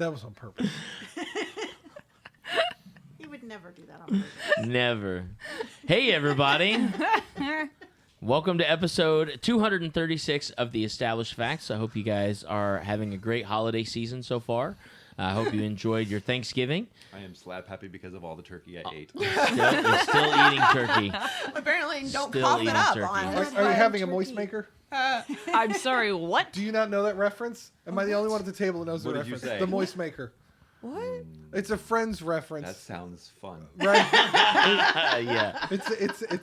That was on purpose. He would never do that on purpose. Never. Hey, everybody. Welcome to episode 236 of The Established Facts. I hope you guys are having a great holiday season so far. I hope you enjoyed your Thanksgiving. I am slap happy because of all the turkey I ate. You're still eating turkey. Apparently, don't Still cough it eating up turkey. on Are you having a moist maker? I'm sorry, what? Do you not know that reference? Am I the only one at the table that knows the What did you reference? say? The moist maker. What? It's a Friends reference. That sounds fun. Right? Yeah. It's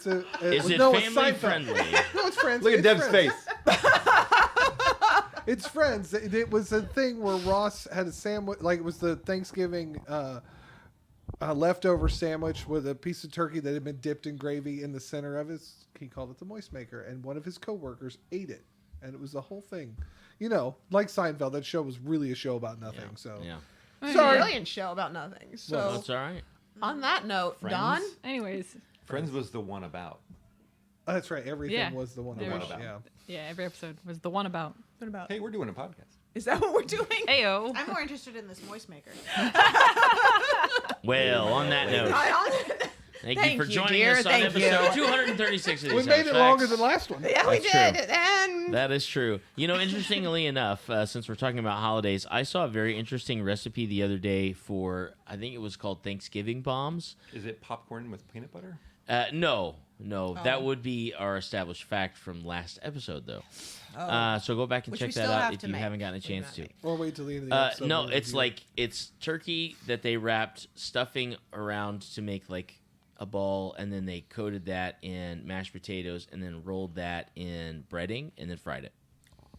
a. Is it no, it's family Seinfeld. friendly? No, it's Friends. Look at It's Deb's Friends. face. It's Friends. It was a thing where Ross had a sandwich, like it was the Thanksgiving leftover sandwich with a piece of turkey that had been dipped in gravy in the center of his. He called it the moist maker, and one of his coworkers ate it, and it was the whole thing. You know, like Seinfeld, that show was really a show about nothing. Yeah. So Yeah. It's a Sorry. brilliant show about nothing. So, Well, that's all right. on that note, Friends? Don, Anyways, Friends was the one about. that's right. Everything Yeah. was the one. There about, was- yeah. yeah, every episode was the one about. what about? Hey, we're doing a podcast. Is that what we're doing? Ayo. I'm more interested in this moist maker. Well, on that note, thank you Thank for you, joining dear. us on Thank you. episode 236 of The We made Established it longer Facts. than last one. Yeah, we That's did. true. And That is true. You know, interestingly enough, since we're talking about holidays, I saw a very interesting recipe the other day for, I think it was called Thanksgiving bombs. Is it popcorn with peanut butter? No, that Oh. would be our established fact from last episode, though. oh, So go back and Which check we that still out have if to you make. haven't gotten a We do chance not to. make. Or wait till the end of the episode. No, when it's you- like it's turkey that they wrapped stuffing around to make like a ball, and then they coated that in mashed potatoes, and then rolled that in breading, and then fried it.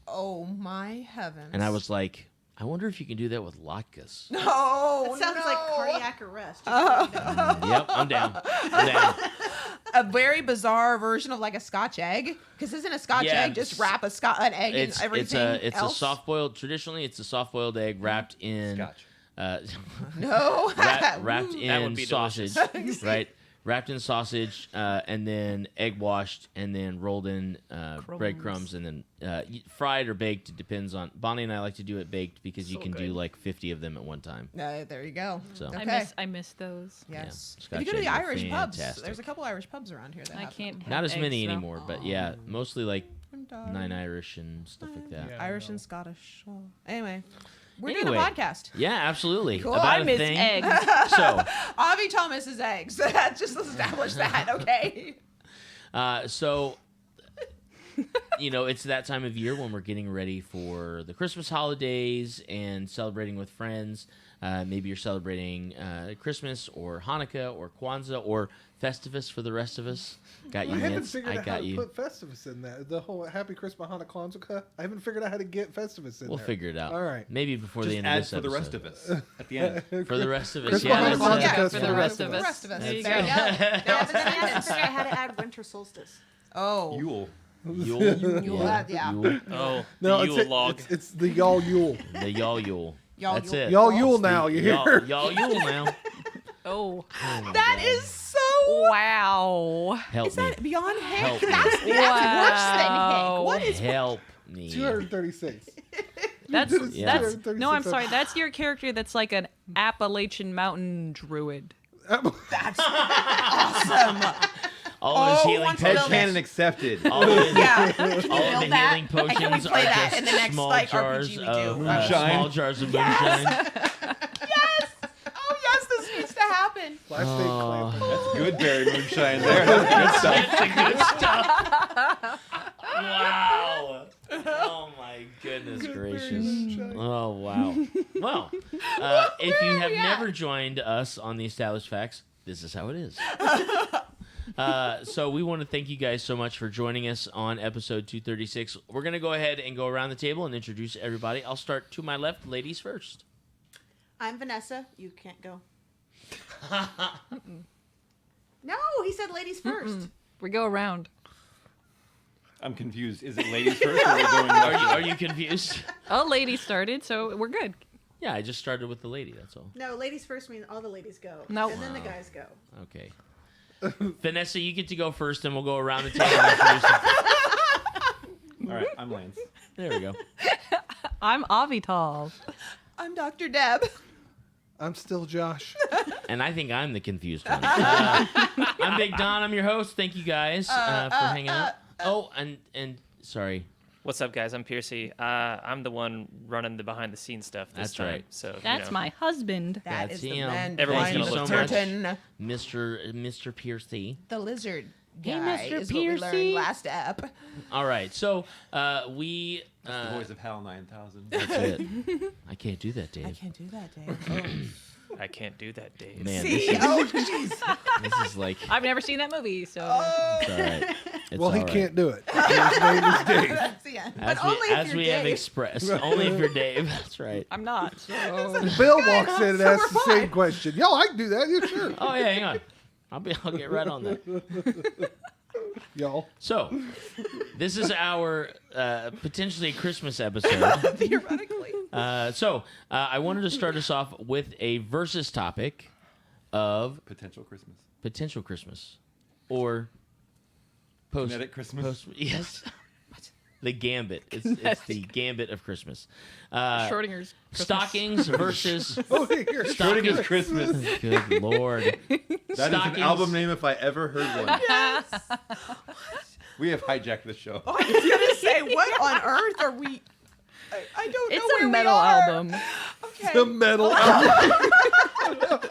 oh my heavens! And I was like, I wonder if you can do that with latkes. no, That sounds no. like cardiac arrest. Yep, I'm down. I'm down. A very bizarre version of like a Scotch egg. Because isn't a Scotch Yeah, egg just wrap an egg in It's everything it's else? a soft boiled. Traditionally, it's a soft boiled egg wrapped in Scotch. No. wrapped Ooh. in would be sausage, delicious. right? Wrapped in sausage, and then egg washed, and then rolled in breadcrumbs, and then fried or baked. It depends on. Bonnie and I like to do it baked because you So can do good. like 50 of them at one time. There you go. So Okay. I miss those. Yes. Yeah, If Scotch you go to the eggs are Irish pubs, fantastic. there's a couple Irish pubs around here that I have can't. them. Not as have many eggs, though. anymore, but yeah, mostly like And, Nine Irish and stuff like that. Yeah. Irish and Scottish. Oh. Anyway, we're Anyway. doing a podcast. Yeah, absolutely. Cool. About I a miss thing. eggs. So, Avi Thomas's eggs. Just let's establish that, okay? so, you know, it's that time of year when we're getting ready for the Christmas holidays and celebrating with friends. Maybe you're celebrating Christmas or Hanukkah or Kwanzaa or Festivus for the rest of us. Got you, I haven't Vince. figured I out how got to you. put Festivus in that. The whole Happy Christmas, Hanukkah, Kwanzaa. I haven't figured out how to get Festivus in We'll there. figure it out. All right. Maybe before Just the end add of this for the rest episode. of us at the end. For the rest of us, Christmas, yeah. Hanukkah, that's Kwanzaa it. Kwanzaa for the rest of The us. rest of us. There you There go. you go. No, but then he has to figure out how to add winter solstice. Oh. Yule. Yule. Yeah. Yule. Oh, No, the it's, Yule log. it's the y'all Yule. The y'all Yule. Y'all That's Yule. it. Y'all Oh, Yule now, you hear? Y'all Yule now. Oh, That is so. wow. Help Is me. that beyond Help Hank? me. That's worse than Hank. What is. Help me. 236. That's Yeah. that's no. I'm sorry. That's your character. That's like an Appalachian Mountain druid. That's awesome. All of his Oh, healing once Head Build potions. canon accepted. All of his, Yeah. Can you all of the build healing that? And can we potions play are that just in the next small like jars RPG we of do? Moonshine. small jars of moonshine. Yes. Oh yes, this needs to happen. Last name Clampton. That's good berry moonshine there. That's good stuff. That's the good stuff. Wow. Oh my goodness gracious. Oh wow. Well, if you have never joined us on the Established Facts, this is how it is. So we want to thank you guys so much for joining us on episode 236. We're going to go ahead and go around the table and introduce everybody. I'll start to my left, ladies first. I'm Vanessa. You can't go. No, he said ladies first. We go around. I'm confused. Is it ladies first or are we going Are you confused? A lady started, so we're good. Yeah, I just started with the lady, that's all. No, ladies first means all the ladies go. No. And then the Wow. guys go. Okay. Vanessa, you get to go first, and we'll go around the table and introduce All right, I'm Lance. There we go. I'm Avital. I'm Dr. Deb. I'm still Josh. And I think I'm the confused one. I'm Big Don. I'm your host. Thank you guys for hanging out. Oh, and sorry. What's up, guys? I'm Piercy. I'm the one running the behind-the-scenes stuff this That's time. right. So That's my husband. That That's is the him. man Everyone's behind gonna the look curtain. Mr. Piercy. The lizard Hey, guy Mr. is what we learned Piercy. last ep. All right, so we. The voice of HAL 9000. That's it. I can't do that, Dave. I can't do that, Dave. I can't do that, Dave. Man, See? Oh, jeez. this is like. I've never seen that movie, so It's all right. It's Well, he all right. can't do it. His name is Dave. That's the end. As But we, only if as you're we Dave. have expressed, only if you're Dave. That's right. I'm not. So. Bill walks in and so asks the we're same fine. question. Yo, I can do that. Yeah, sure. Oh yeah, hang on. I'll get right on that. Y'all. So, this is our potentially Christmas episode. Theoretically. I wanted to start us off with a versus topic of Potential Christmas. potential Christmas or post. Kinetic Christmas. Post yes. The gambit. It's the gambit of Christmas. Schrodinger's Christmas. Stockings versus. Oh, here. Schrodinger's Christmas. Good lord. That is an Stockings. album name if I ever heard one. We have hijacked the show. I was gonna say, what on earth are we? I don't know It's where a we metal are. album. Okay. The metal album.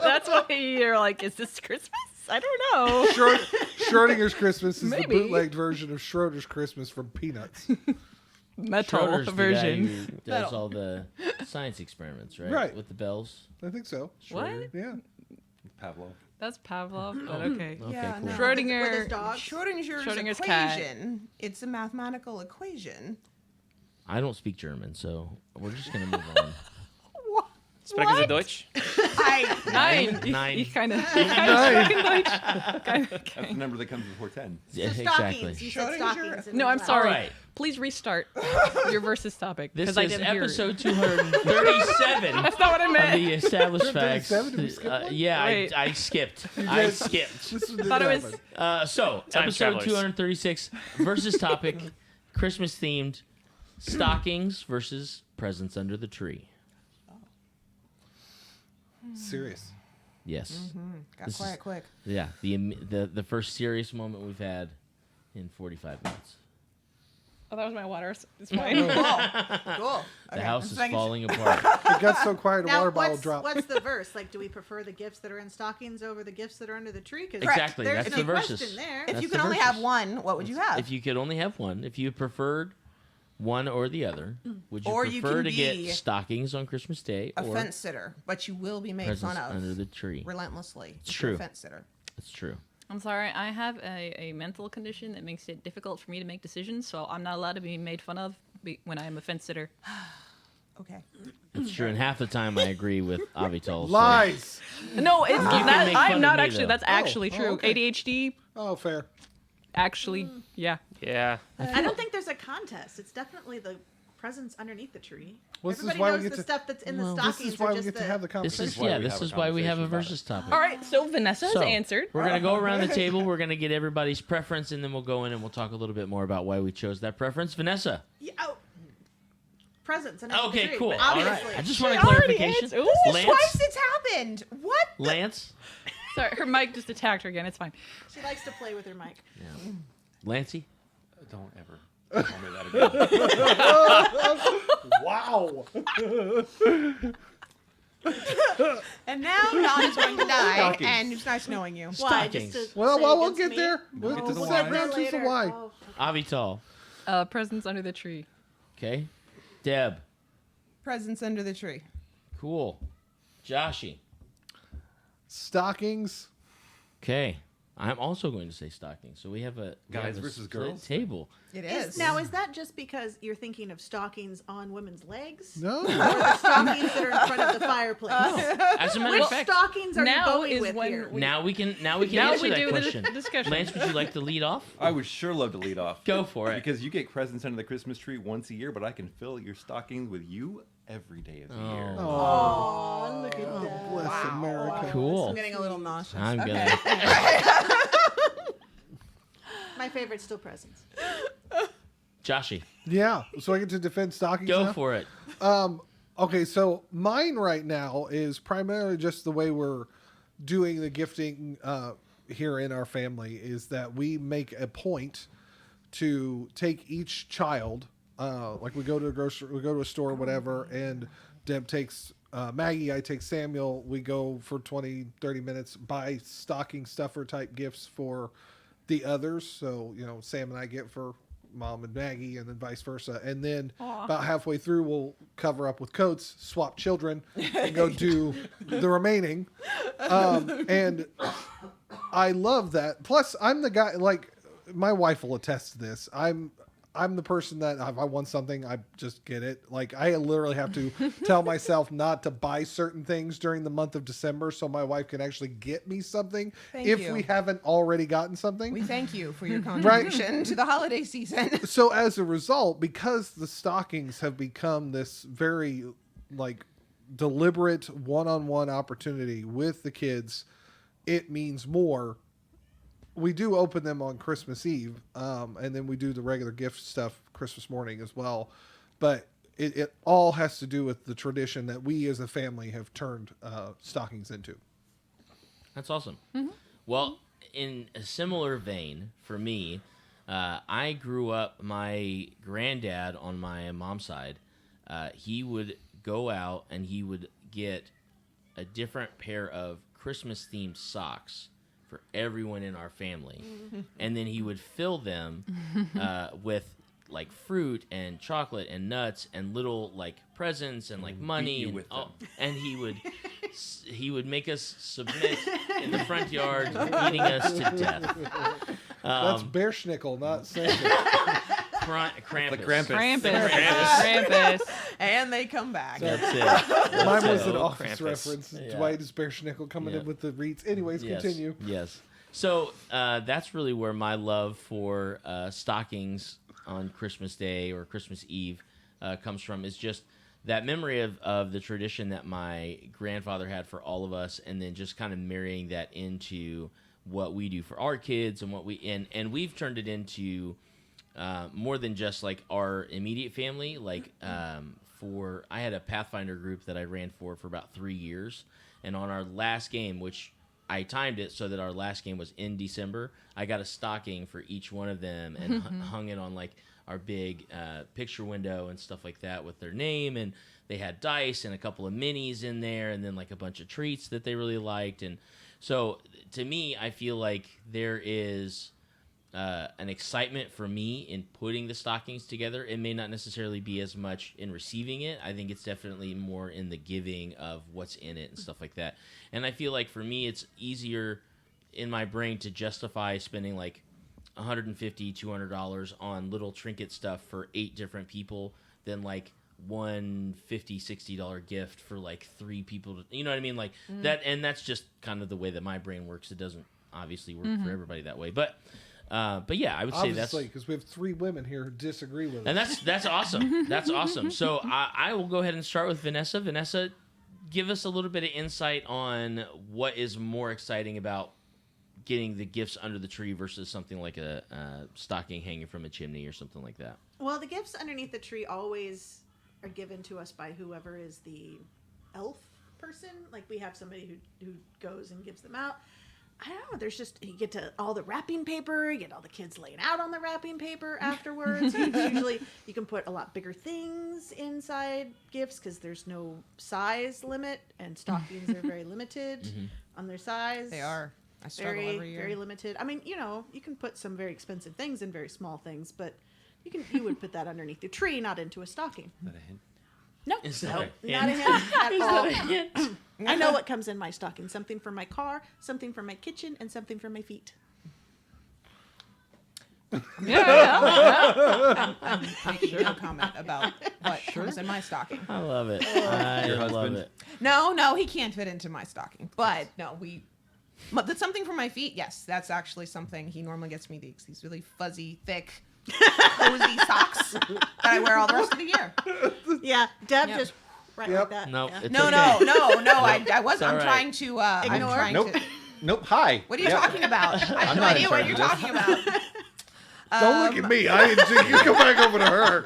That's why you're like, is this Christmas? I don't know. Schrodinger's Christmas is Maybe. the bootlegged version of Schroeder's Christmas from Peanuts. Metal Schroeder's the guy version. who does Metal. all the science experiments, right? Right. With the bells. I think so. What? Yeah. Pavlov. That's Pavlov. But okay. Okay, Yeah, cool. no. Schrodinger. With his dogs. Schrodinger's Schrödinger's cat. equation. It's a mathematical equation. I don't speak German, so we're just gonna move on. Sprechen Sie Deutsch? Nine. Nine. You kind of. Nine. That's the number that comes before 10. Yeah, So exactly. stockings. You said Schrodinger- stockings. in No, the I'm last- sorry. All right. Please restart your versus topic. This 'cause I is didn't hear it. episode 237 That's not what I of meant. the established facts. 237? Did we skip one? Yeah, Wait. I skipped. I skipped. This one thought it didn't was- happen. So, Time episode travelers. 236 versus topic, Christmas themed stockings versus presents under the tree. Serious. Yes. Got This quiet is- quick. Yeah, the first serious moment we've had in 45 minutes. Oh, that was my water. It's fine. Cool. The house is falling. falling apart. It got so quiet, a Now, water bottle what's, dropped. what's the verse? Like, do we prefer the gifts that are in stockings over the gifts that are under the tree? 'Cause Exactly, There's that's no the verses. question there. If That's you the could only versus. have one, what would you have? If you could only have one, if you preferred one or the other, would you Or you prefer can to get be stockings on Christmas Day a or fence sitter, but you will be made presents fun of under the tree? relentlessly. It's if you're true. A fence sitter. That's true. I'm sorry. I have a mental condition that makes it difficult for me to make decisions, so I'm not allowed to be made fun of when I'm a fence sitter. Okay. It's true, and half the time I agree with Avital. so- Lies. No, it's can that. make fun I'm of not me, actually. though. That's actually Oh, true. okay. ADHD. Oh, fair. Actually, yeah. Yeah. I don't think there's a contest. It's definitely the presents underneath the tree. Well, this is Everybody why we knows get the to- stuff that's in the Well, stockings. This is why are we just get to the- have the This conversation. is why yeah. we This have a is why we have a conversation about versus it. topic. All right. So Vanessa So, has answered. We're gonna go around the table. We're gonna get everybody's preference, and then we'll go in and we'll talk a little bit more about why we chose that preference. Vanessa. Yeah, oh, presents. underneath the Okay, tree, cool. but All right. obviously. I just want She a already clarification. answered. Ooh, Lance. Twice it's happened. What? Lance. Sorry, her mic just attacked her again. It's fine. She likes to play with her mic. Yeah. Lancey. Don't ever tell me that again. Wow. And now Don is going to die, Stockings. and it's nice knowing you. Why? Stockings. Just to Well, say we'll against get me? there. We'll get to the We'll why. get down to the Later. why. Oh, Avital. Presents under the tree. Okay. Deb. Presents under the tree. Cool. Joshy. Stockings. Okay. I'm also going to say stocking. So we have a we Guys have a versus split girls? table. It Is, is. now, is that just because you're thinking of stockings on women's legs? No. Or the stockings that are in front of the fireplace? As a matter Which of fact, stockings are you now going is with when here? we- now we can Now answer we that do question. the discussion. Lance, would you like to lead off? I would sure love to lead off. Go for it. Because you get presents under the Christmas tree once a year, but I can fill your stockings with you every day of the year. Oh, look at Oh, that. bless America. Cool. I'm getting a little nauseous. I'm okay. gonna My favorite's still presents. Joshy. Yeah. So I get to defend stockings Go now? for it. Okay, so mine right now is primarily just the way we're doing the gifting here in our family is that we make a point to take each child, like we go to a store, whatever, and Deb takes Maggie, I take Samuel, we go for 20, 30 minutes, buy stocking stuffer type gifts for the others. So, Sam and I get for Mom and Maggie, and then vice versa. And then about halfway through, we'll cover up with coats, swap children, and go do the remaining. And I love that. Plus, I'm the guy, like, my wife will attest to this. I'm the person that if I want something, I just get it. Like, I literally have to tell myself not to buy certain things during the month of December so my wife can actually get me something if you. we haven't already gotten something. We thank you for your contribution to the holiday season. So as a result, because the stockings have become this very like deliberate one-on-one opportunity with the kids, it means more. We do open them on Christmas Eve, and then we do the regular gift stuff Christmas morning as well. But it all has to do with the tradition that we as a family have turned stockings into. That's awesome. Well, in a similar vein, for me, I grew up, my granddad on my mom's side, he would go out and he would get a different pair of Christmas-themed socks for everyone in our family. And then he would fill them with like fruit and chocolate and nuts and little like presents and like money you and, with them. and he would make us submit in the front yard, beating us to death. That's Bear Schnickel, not Santa. Krampus. The Krampus. Krampus. And they come back. That's it. Mine was it. an office Krampus. reference. Yeah. Dwight is Bear Schnickel coming Yeah. in with the reeds. Anyways, Yes. continue. Yes. So that's really where my love for stockings on Christmas Day or Christmas Eve comes from, is just that memory of the tradition that my grandfather had for all of us, and then just kind of marrying that into what we do for our kids and what and we've turned it into more than just like our immediate family. Like I had a Pathfinder group that I ran for about 3 years, and on our last game, which I timed it so that our last game was in December, I got a stocking for each one of them and hung it on like our big picture window and stuff like that with their name, and they had dice and a couple of minis in there, and then like a bunch of treats that they really liked. And so to me, I feel like there is an excitement for me in putting the stockings together. It may not necessarily be as much in receiving it. I think it's definitely more in the giving of what's in it and stuff like that. And I feel like for me, it's easier in my brain to justify spending like $150, $200 on little trinket stuff for 8 different people than like one $50, $60 gift for like 3 people. You know what I mean? Like that, and that's just kind of the way that my brain works. It doesn't obviously work for everybody that way, but yeah, I would say Obviously, because we have 3 women here who disagree with us. and that's awesome. That's awesome. So I will go ahead and start with Vanessa. Vanessa, give us a little bit of insight on what is more exciting about getting the gifts under the tree versus something like a stocking hanging from a chimney or something like that. Well, the gifts underneath the tree always are given to us by whoever is the elf person. Like, we have somebody who goes and gives them out. I don't know. There's just, you get to all the wrapping paper, you get all the kids laying out on the wrapping paper afterwards. Usually you can put a lot bigger things inside gifts because there's no size limit, and stockings are very limited on their size. They are. I struggle Very, every year. very limited. I mean, you can put some very expensive things in very small things, but you would put that underneath the tree, not into a stocking. Is that a hint? No, Is that no, a not a hint at all. I know Uh-huh. what comes in my stocking. Something for my car, something for my kitchen, and something for my feet. Making no comment about what comes in my stocking. I love it. I Your love husband? it. No, he can't fit into my stocking. But no, but that's something for my feet. Yes, that's actually something he normally gets me. These really fuzzy, thick, cozy socks that I wear all the rest of the year. Yeah, Deb Yep. just right Yep. like that. No, yeah. it's No, okay. no. I was. It's all I'm right. trying to. I'm Ignore. trying Nope. to. Nope. Hi. What are you Yeah. talking about? I have I'm no not idea in what charge you're of this. talking about. Don't look at me. I didn't see you. Come back over to her.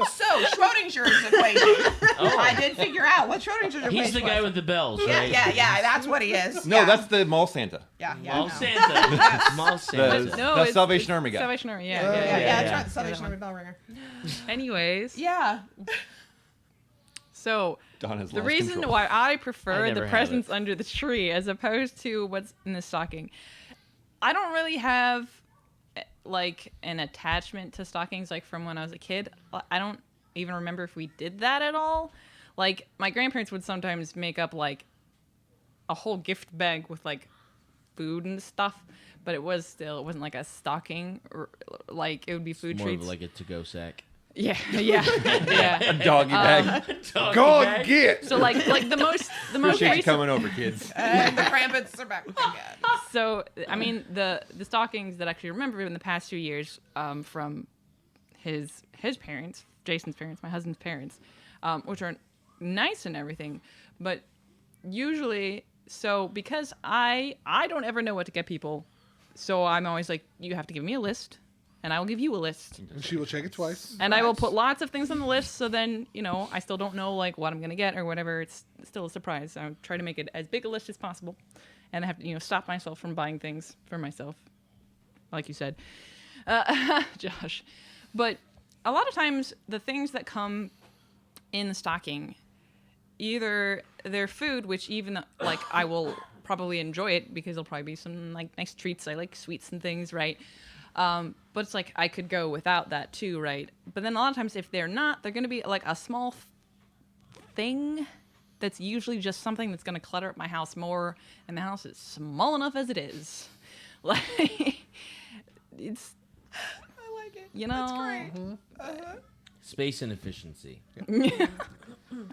So Schrodinger's equation. I did figure out what Schrodinger's equation. He's the guy with the bells, Yeah, right? yeah. That's what he is. No, yeah. that's the mall Santa. yeah. Mall no. Santa. Mall Santa. No, The it's- Salvation it's Army guy. Salvation Army, yeah. Yeah, yeah, yeah, yeah. that's yeah. right. The Salvation Yeah, Army bell ringer. Anyways, Yeah. so Don has the lost reason control. why I I prefer never the have presents it. under the tree as opposed to what's in the stocking, I don't really have like an attachment to stockings like from when I was a kid. I don't even remember if we did that at all. Like my grandparents would sometimes make up like a whole gift bag with like food and stuff, but it wasn't like a stocking or like it would be food More treats. of like a to-go sack. yeah, yeah. Doggy bag. Go and get. So like the most Appreciate you recent. coming over, kids. And the Krampus are back again. So I mean the stockings that I actually remember in the past few years from his parents, Jason's parents, my husband's parents, which are nice and everything, but usually because I don't ever know what to get people, so I'm always like, you have to give me a list and I will give you a list. And she will check it twice. And I will put lots of things on the list, so then, I still don't know, like, what I'm going to get or whatever. It's still a surprise. I try to make it as big a list as possible. And I have to, stop myself from buying things for myself, like you said, Josh. But a lot of times, the things that come in the stocking, either they're food, which even, like, I will probably enjoy it because there'll probably be some, like, nice treats. I like sweets and things, right? But it's like I could go without that too, right? But then a lot of times if they're not, they're going to be like a small thing that's usually just something that's going to clutter up my house more, and the house is small enough as it is. Like, it's, I like it. That's great. Space and efficiency.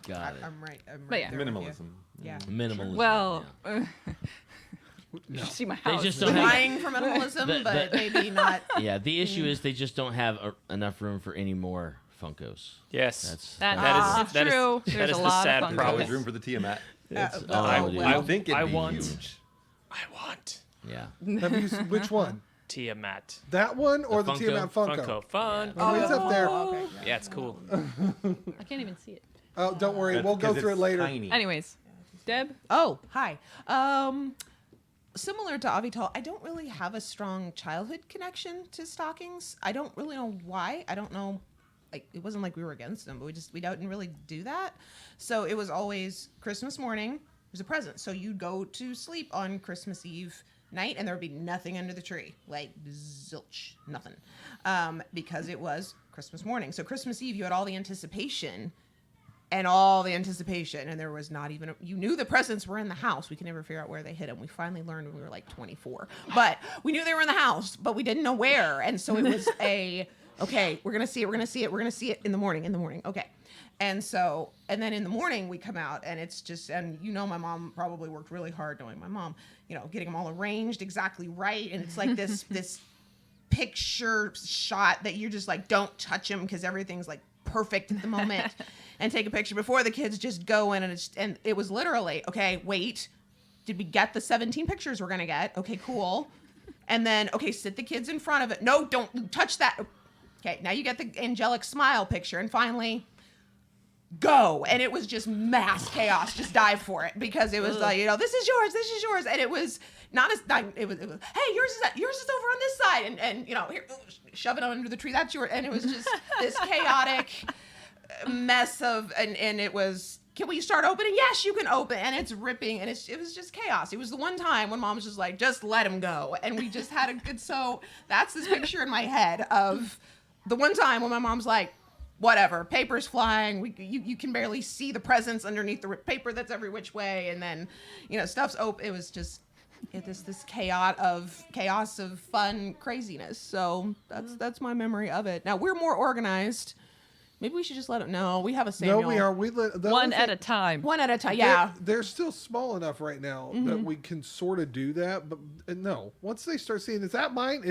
Got it. I'm right. I'm But right yeah. there with you. Minimalism. Yeah. Minimalism. well, yeah. you should see my They house. just don't have. Trying for minimalism, The- but maybe not. Yeah, the issue is they just don't have enough room for any more Funkos. Yes. That That is that is- true. that There's is a the lot sad of fun. There's always problem. room for the Tiamat. Oh, dude. I think it'd I be want. huge. I want Yeah. Have you, which one? Tiamat. That one or the, Funko? Tiamat Funko? Funko. Fun. Oh, it's up there. Okay. Yeah, it's cool. I can't even see it. Oh, don't worry. That's We'll go 'cause through it it's later. Tiny. Anyways, Deb? Oh, hi. Similar to Avital, I don't really have a strong childhood connection to stockings. I don't really know why. I don't know. Like, it wasn't like we were against them, but we didn't really do that. So it was always Christmas morning. There's a present. So you'd go to sleep on Christmas Eve night, and there would be nothing under the tree, like zilch, nothing, because it was Christmas morning. So Christmas Eve, you had all the anticipation. And there was not even you knew the presents were in the house. We could never figure out where they hid them. We finally learned when we were like 24, but we knew they were in the house, but we didn't know where. And so it was okay, we're gonna see it in the morning. Okay. And then in the morning we come out, and it's just, and my mom probably worked really hard, knowing my mom, getting them all arranged exactly right. And it's like this picture shot that you're just like, don't touch them because everything's like perfect at the moment. And take a picture before the kids just go in, and it was literally, okay, wait, did we get the 17 pictures we're gonna get? Okay, cool. And then, okay, sit the kids in front of it. No, don't touch that. Okay, now you get the angelic smile picture, and finally, go. And it was just mass chaos. Just dive for it, because it was like, this is yours, and it was not as it was. Hey, yours is over on this side, and here, shove it under the tree. That's yours, and it was just this chaotic mess of, and it was, can we start opening? Yes, you can open. And it's ripping, and it was just chaos. It was the one time when Mom was just like, just let him go. And we just had a good, so that's this picture in my head of the one time when my mom's like, whatever, paper's flying, you can barely see the presents underneath the paper that's every which way, and then stuff's open. It was just this chaos of fun craziness. So that's my memory of it. Now we're more organized. Maybe we should just let it. No, we have a Samuel. No, we are. We let the One only at thing- a time. One at a time. Yeah. They're still small enough right now that we can sort of do that. But no, once they start seeing, is that mine?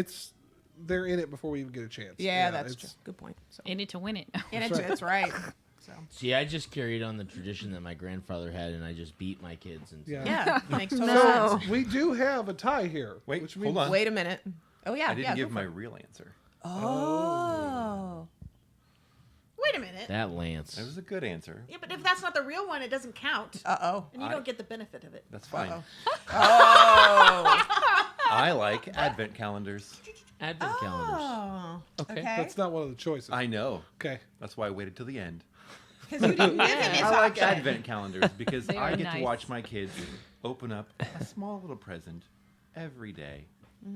They're in it before we even get a chance. Yeah, that's true. Good point. So, In it to win it. and it's right. So See, I just carried on the tradition that my grandfather had, and I just beat my kids. And Yeah. yeah, makes total So sense. we do have a tie here. Wait, which hold means on. Wait a minute. Oh yeah. I didn't yeah, give go my for it. real answer. Oh. Wait a minute. That Lance. It was a good answer. Yeah, but if that's not the real one, it doesn't count, Uh-oh. and you don't get the benefit of it. That's fine. Oh. I like advent calendars. Advent calendars. Oh. Okay. That's not one of the choices. I know. Okay. That's why I waited till the end. Because you didn't give him his I like option. advent calendars because They I are get to nice. watch my kids open up a small little present every day,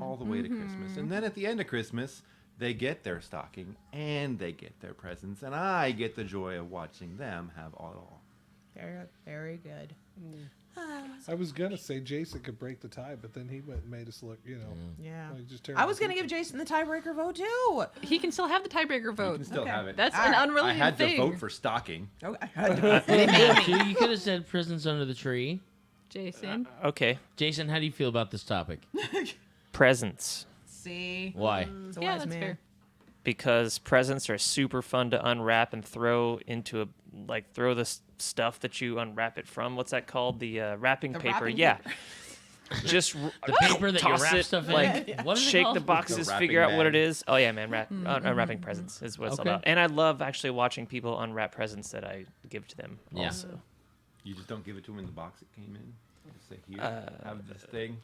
all the way to Christmas. And then at the end of Christmas, they get their stocking and they get their presents, and I get the joy of watching them have all. Very, very good. I was gonna say Jason could break the tie, but then he went and made us look. Yeah. like just I was terrible gonna give people. Jason the tiebreaker vote too. He can still have the tiebreaker You vote. can still Okay. have it. That's All an right. I unrelated had thing. to vote for stocking. Oh, I had to. They made me. So you could have said presents under the tree. Jason. Okay. Jason, how do you feel about this topic? Presents. See. Why? It's a Yeah, wise that's man. fair. Because presents are super fun to unwrap and throw into throw the stuff that you unwrap it from. What's that called? The wrapping The paper. wrapping Yeah. paper. Just The paper that you toss wrap it, stuff in? like What is it shake called? the boxes, The figure out wrapping what it bag. is. Oh yeah, man, unwrapping presents is what it's Okay. all about. And I love actually watching people unwrap presents that I give to them. Yeah. Also, You just don't give it to them in the box it came in. Just say, here, have this thing.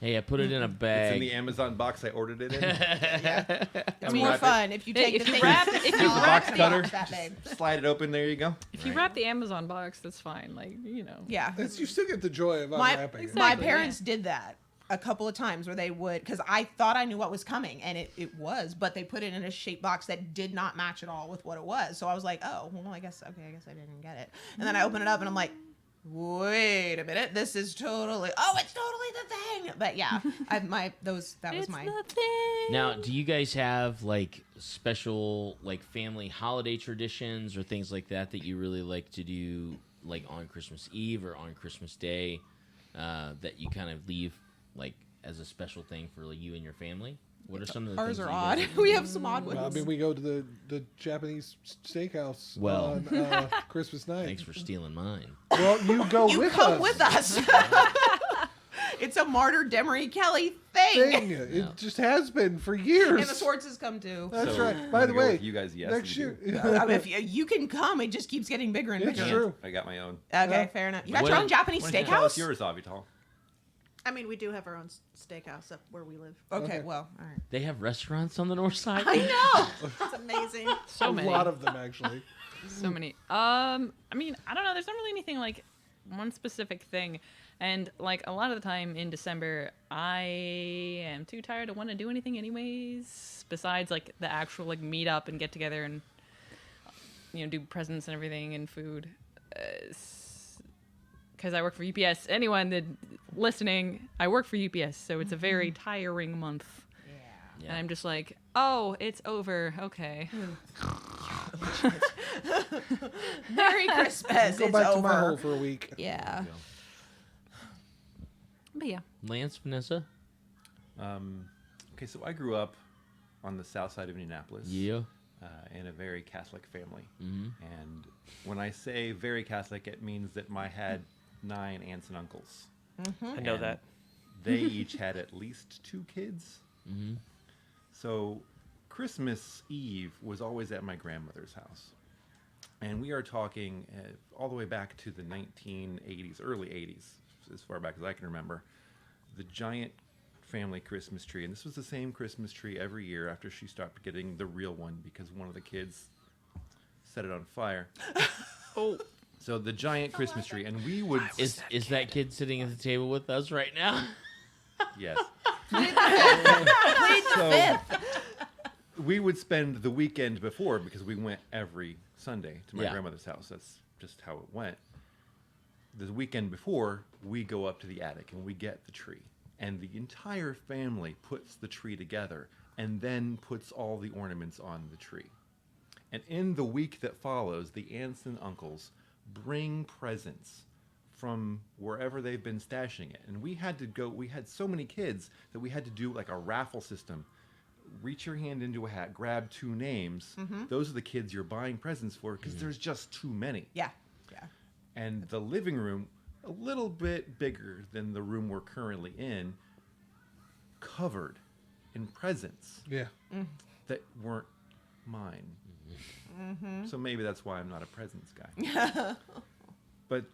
Hey, I put it in a It's in bag. the Amazon box I ordered it in. It's more fun if you take if the you thing wrap- and if you sell it box in a cutter. box that big. Slide it open. There you go. If you wrap the Amazon box, that's fine. Like, you know. Yeah. You still get the joy of My, unwrapping it. my Exactly, parents did that a couple of times where they would, because I thought I knew what was coming, and it was, but they put it in a shape box that did not match at all with what it was. So I was like, oh, well, I guess I didn't get it. And then I open it up and I'm like, wait a minute, this is totally, it's totally the thing. But yeah, that was It's my, the thing. Now, do you guys have like special like family holiday traditions or things like that that you really like to do like on Christmas Eve or on Christmas Day that you kind of leave like as a special thing for like, you and your family? What are some of the ours things are that you odd. guys do? We have some odd ones. Well, I mean, we go to the Japanese steakhouse Well. on Christmas night. Thanks for stealing mine. Well, you go You with come us. with us. It's a Martyr Demery Kelly thing. It just has been for years. And the Swartzes come too. That's So, right. By I'm the gonna go way, with you guys, yes, next we year. do. I mean, if you can come, it just keeps getting bigger and It's bigger. true. I got my own. Okay, Yeah. fair enough. You got What- your own Japanese Why don't you tell us steakhouse? yours, Avital? I mean, we do have our own steakhouse up where we live. Okay, Okay. well, all right. They have restaurants on the north side? I know. It's amazing. So a many. lot of them, actually. So many. I mean, I don't know. There's not really anything like one specific thing. And like a lot of the time in December, I am too tired to want to do anything anyways. Besides like the actual like meet up and get together and do presents and everything and food. Because I work for UPS. Anyone that listening, I work for UPS, so it's a very tiring month. Yeah. And I'm just like, oh, it's over. Okay. Merry Christmas. Go it's back over. to my hole for a week. Yeah. But yeah. Lance, Vanessa? Okay, so I grew up on the south side of Indianapolis. Yeah. In a very Catholic family. Mhm. And when I say very Catholic, it means that I had 9 aunts and uncles. I know And that. They each had at least 2 kids. Mm-hmm. So Christmas Eve was always at my grandmother's house. And we are talking all the way back to the 1980s, early 80s, as far back as I can remember. The giant family Christmas tree. And this was the same Christmas tree every year after she stopped getting the real one because one of the kids set it on fire. Oh. So the giant Christmas tree. And we would... Is that kid sitting at the table with us right now? Yes. Plead the So fifth. we would spend the weekend before because we went every Sunday to my Yeah. grandmother's house. That's just how it went. The weekend before, we go up to the attic and we get the tree. And the entire family puts the tree together and then puts all the ornaments on the tree. And in the week that follows, the aunts and uncles bring presents from wherever they've been stashing it. And we had so many kids that we had to do like a raffle system. Reach your hand into a hat, grab 2 names. Those are the kids you're buying presents for because there's just too many. Yeah. Yeah. And the living room, a little bit bigger than the room we're currently in, covered in presents Yeah. that weren't mine. So maybe that's why I'm not a presents guy. But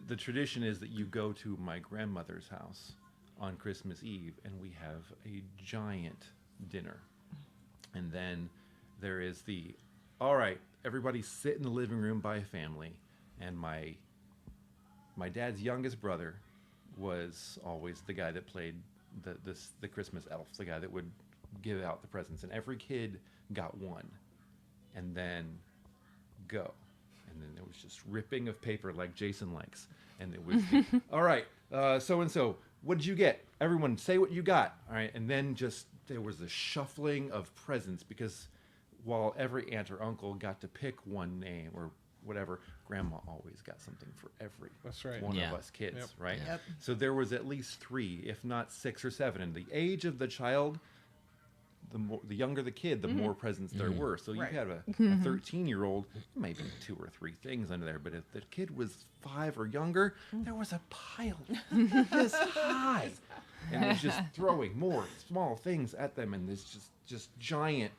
the tradition is that you go to my grandmother's house on Christmas Eve, and we have a giant dinner. And then there is all right, everybody sit in the living room by a family. And my dad's youngest brother was always the guy that played the Christmas elf, the guy that would give out the presents. And every kid got one. And then go. And then there was just ripping of paper like Jason likes. And it was, all right, so-and-so, what did you get? Everyone say what you got. All right, and then just there was a shuffling of presents because while every aunt or uncle got to pick one name or whatever, grandma always got something for every That's right. one Yeah. of us kids, Yep. right? Yep. So there was at least 3, if not 6 or 7. And the age of the child, the younger the kid, the more presents there were. So Right. you had a 13-year-old, maybe 2 or 3 things under there. But if the kid was 5 or younger, there was a pile this high. And it was just throwing more small things at them. And this just giant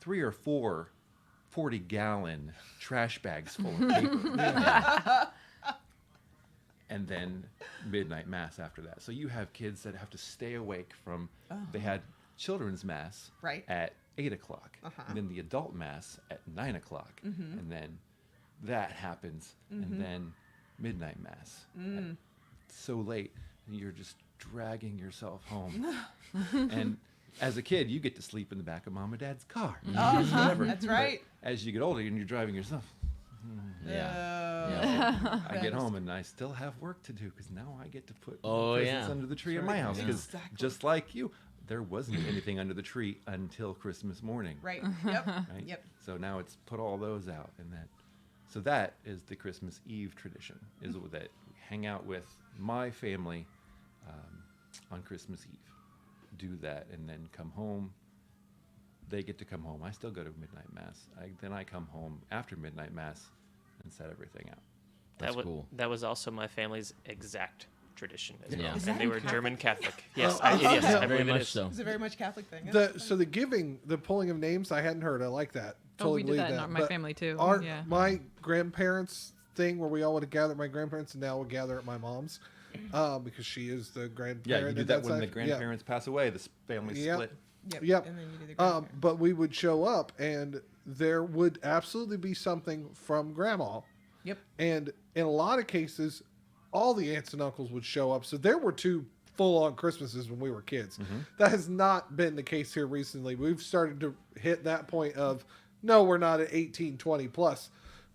3 or 4 40-gallon trash bags full of paper. And then midnight mass after that. So you have kids that have to stay awake from, they had children's mass Right. at 8 o'clock, and then the adult mass at 9 o'clock, and then that happens, and then midnight mass. At so late, and you're just dragging yourself home. And as a kid, you get to sleep in the back of mom and dad's car. Whatever. That's But right. as you get older and you're driving yourself, Yeah. I get home and I still have work to do because now I get to put Oh, presents yeah. under the tree at That's my right. house. Because Exactly. just like you, there wasn't anything under the tree until Christmas morning. Right. Yep. Right? Yep. So now it's put all those out, and so that is the Christmas Eve tradition. Is that we hang out with my family on Christmas Eve, do that, and then come home. They get to come home. I still go to midnight mass. Then I come home after midnight mass and set everything out. That's that cool. That was also my family's exact tradition as well. Yeah. Is And that they in were Catholic? German Catholic. Yes, Oh, yes, I Very believe it much is. so. It's a very much Catholic thing. So the pulling of names, I hadn't heard. I like that. Oh, we Totally did that believe in my But family too. Our Yeah. my grandparents thing where we all would gather at my grandparents, and now we'll gather at my mom's because she is the grandparent. Yeah, you do and that that's when the like- grandparents pass away. The family Yep. split. Yep. Yep. And then you do the Yeah. grandparents. But we would show up, and there would absolutely be something from grandma. Yep. And in a lot of cases, all the aunts and uncles would show up. So there were 2 full-on Christmases when we were kids. That has not been the case here recently. We've started to hit that point of, no, we're not at 18, 20 plus.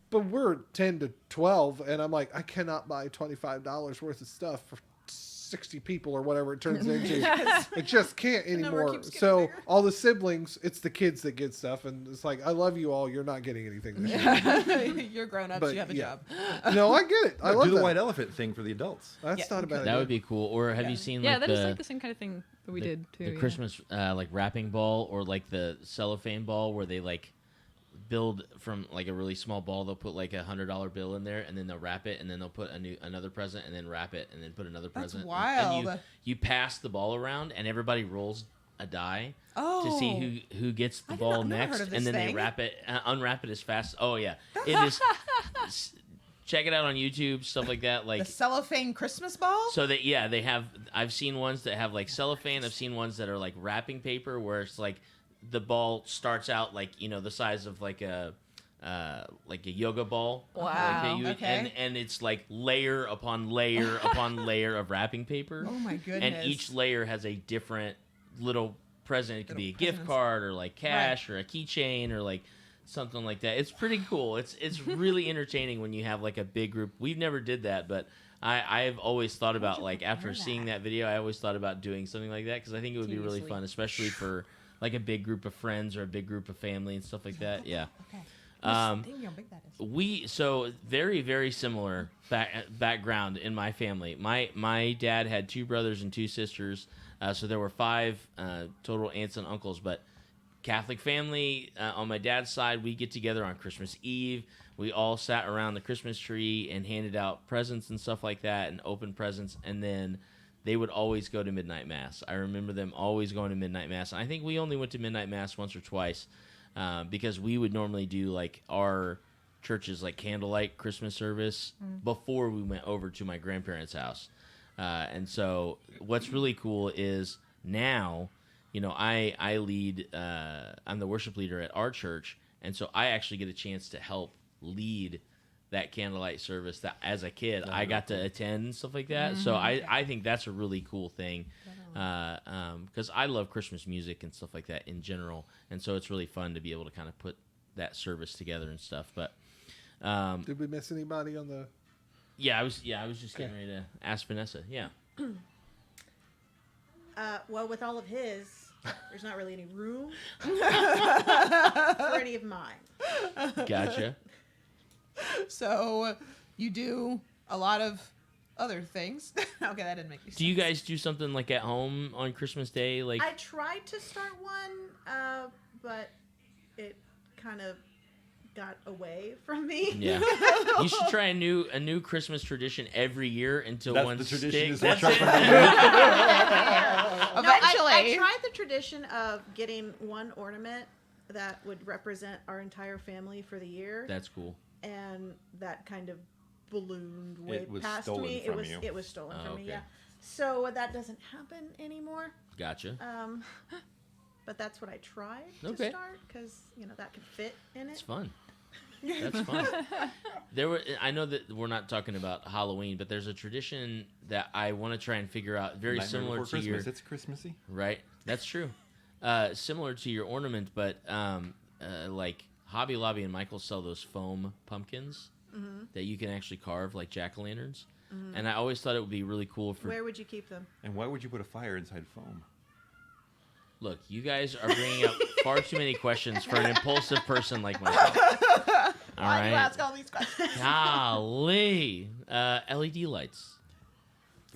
But we're 10 to 12, and I'm like, I cannot buy $25 worth of stuff for 60 people or whatever it turns into. I just can't number anymore. keeps getting So bigger. all the siblings, it's the kids that get stuff, and it's like, I love you all. You're not getting anything this year. You're grown ups. But, You have a yeah. job. No, I get it. I love do the that. white elephant thing for the adults. That's Yeah. not a bad That idea. would be cool. Or have you seen Yeah, like that the is like the same kind of thing that we did too. the yeah. Christmas like wrapping ball or like the cellophane ball where they like build from like a really small ball. They'll put like $100 bill in there, and then they'll wrap it, and then they'll put another present, and then wrap it, and then put another That's present. wild. And you pass the ball around, and everybody rolls a die to Oh. see who gets the I did ball not- never heard next, of this and then they thing. wrap it, unwrap it as fast. Oh yeah, it is. Check it out on YouTube, stuff like that. Like The cellophane Christmas ball? so that yeah, they have. I've seen ones that have like cellophane. I've seen ones that are like wrapping paper, where it's like the ball starts out like the size of like a yoga ball. Wow. Like that you- Okay. and it's like layer upon layer upon layer of wrapping paper. Oh my goodness. And each layer has a different little present. It could be a Little gift presents. card or like cash or a keychain or like something like that. It's pretty cool. It's really entertaining when you have like a big group. We've never did that, but I've always thought about like after seeing that video, I always thought about doing something like that because I think it would be really Seriously. fun, especially for like a big group of friends or a big group of family and stuff like that. Yeah. Okay. Um, Think how big that is. So very very similar background in my family. My dad had 2 brothers and 2 sisters, so there were 5 total aunts and uncles. But Catholic family on my dad's side, we get together on Christmas Eve. We all sat around the Christmas tree and handed out presents and stuff like that, and opened presents. And then they would always go to midnight mass. I remember them always going to midnight mass. And I think we only went to midnight mass once or twice because we would normally do like our church's like candlelight Christmas service before we went over to my grandparents' house. And so what's really cool is now, you know, I lead, I'm the worship leader at our church. And so I actually get a chance to help lead that candlelight service that as a kid I got to attend and stuff like that. So I think that's a really cool thing because I love Christmas music and stuff like that in general. And so it's really fun to be able to kind of put that service together and stuff. But Did we miss anybody on the? I was just getting ready to ask Vanessa. Yeah. Well, with all of his, there's not really any room for any of mine. Gotcha. So you do a lot of other things. Okay, that didn't make any sense. Do you guys do something like at home on Christmas Day? Like I tried to start one, but it kind of got away from me. yeah, you should try a new Christmas tradition every year until That's one the tradition. sticks. Is That's watch it. out for the No, I Eventually. tried the tradition of getting one ornament that would represent our entire family for the year, That's cool. and that kind of ballooned way It was past stolen me. from it you. was stolen Oh, from me. okay. Yeah. So that doesn't happen anymore. Gotcha. But that's what I tried to Okay. start because that could fit in It's it. fun. That's fun. I know that we're not talking about Halloween, but there's a tradition that I want to try and figure out very Nightmare similar Before to your Christmas. It's Christmassy. right. That's true. Similar to your ornament, but like Hobby Lobby and Michael sell those foam pumpkins that you can actually carve like jack-o'-lanterns. And I always thought it would be really cool for. Where would you keep them? And why would you put a fire inside foam? Look, you guys are bringing up far too many questions for an impulsive person like myself. All Why do you right. ask all these questions? Golly. LED lights.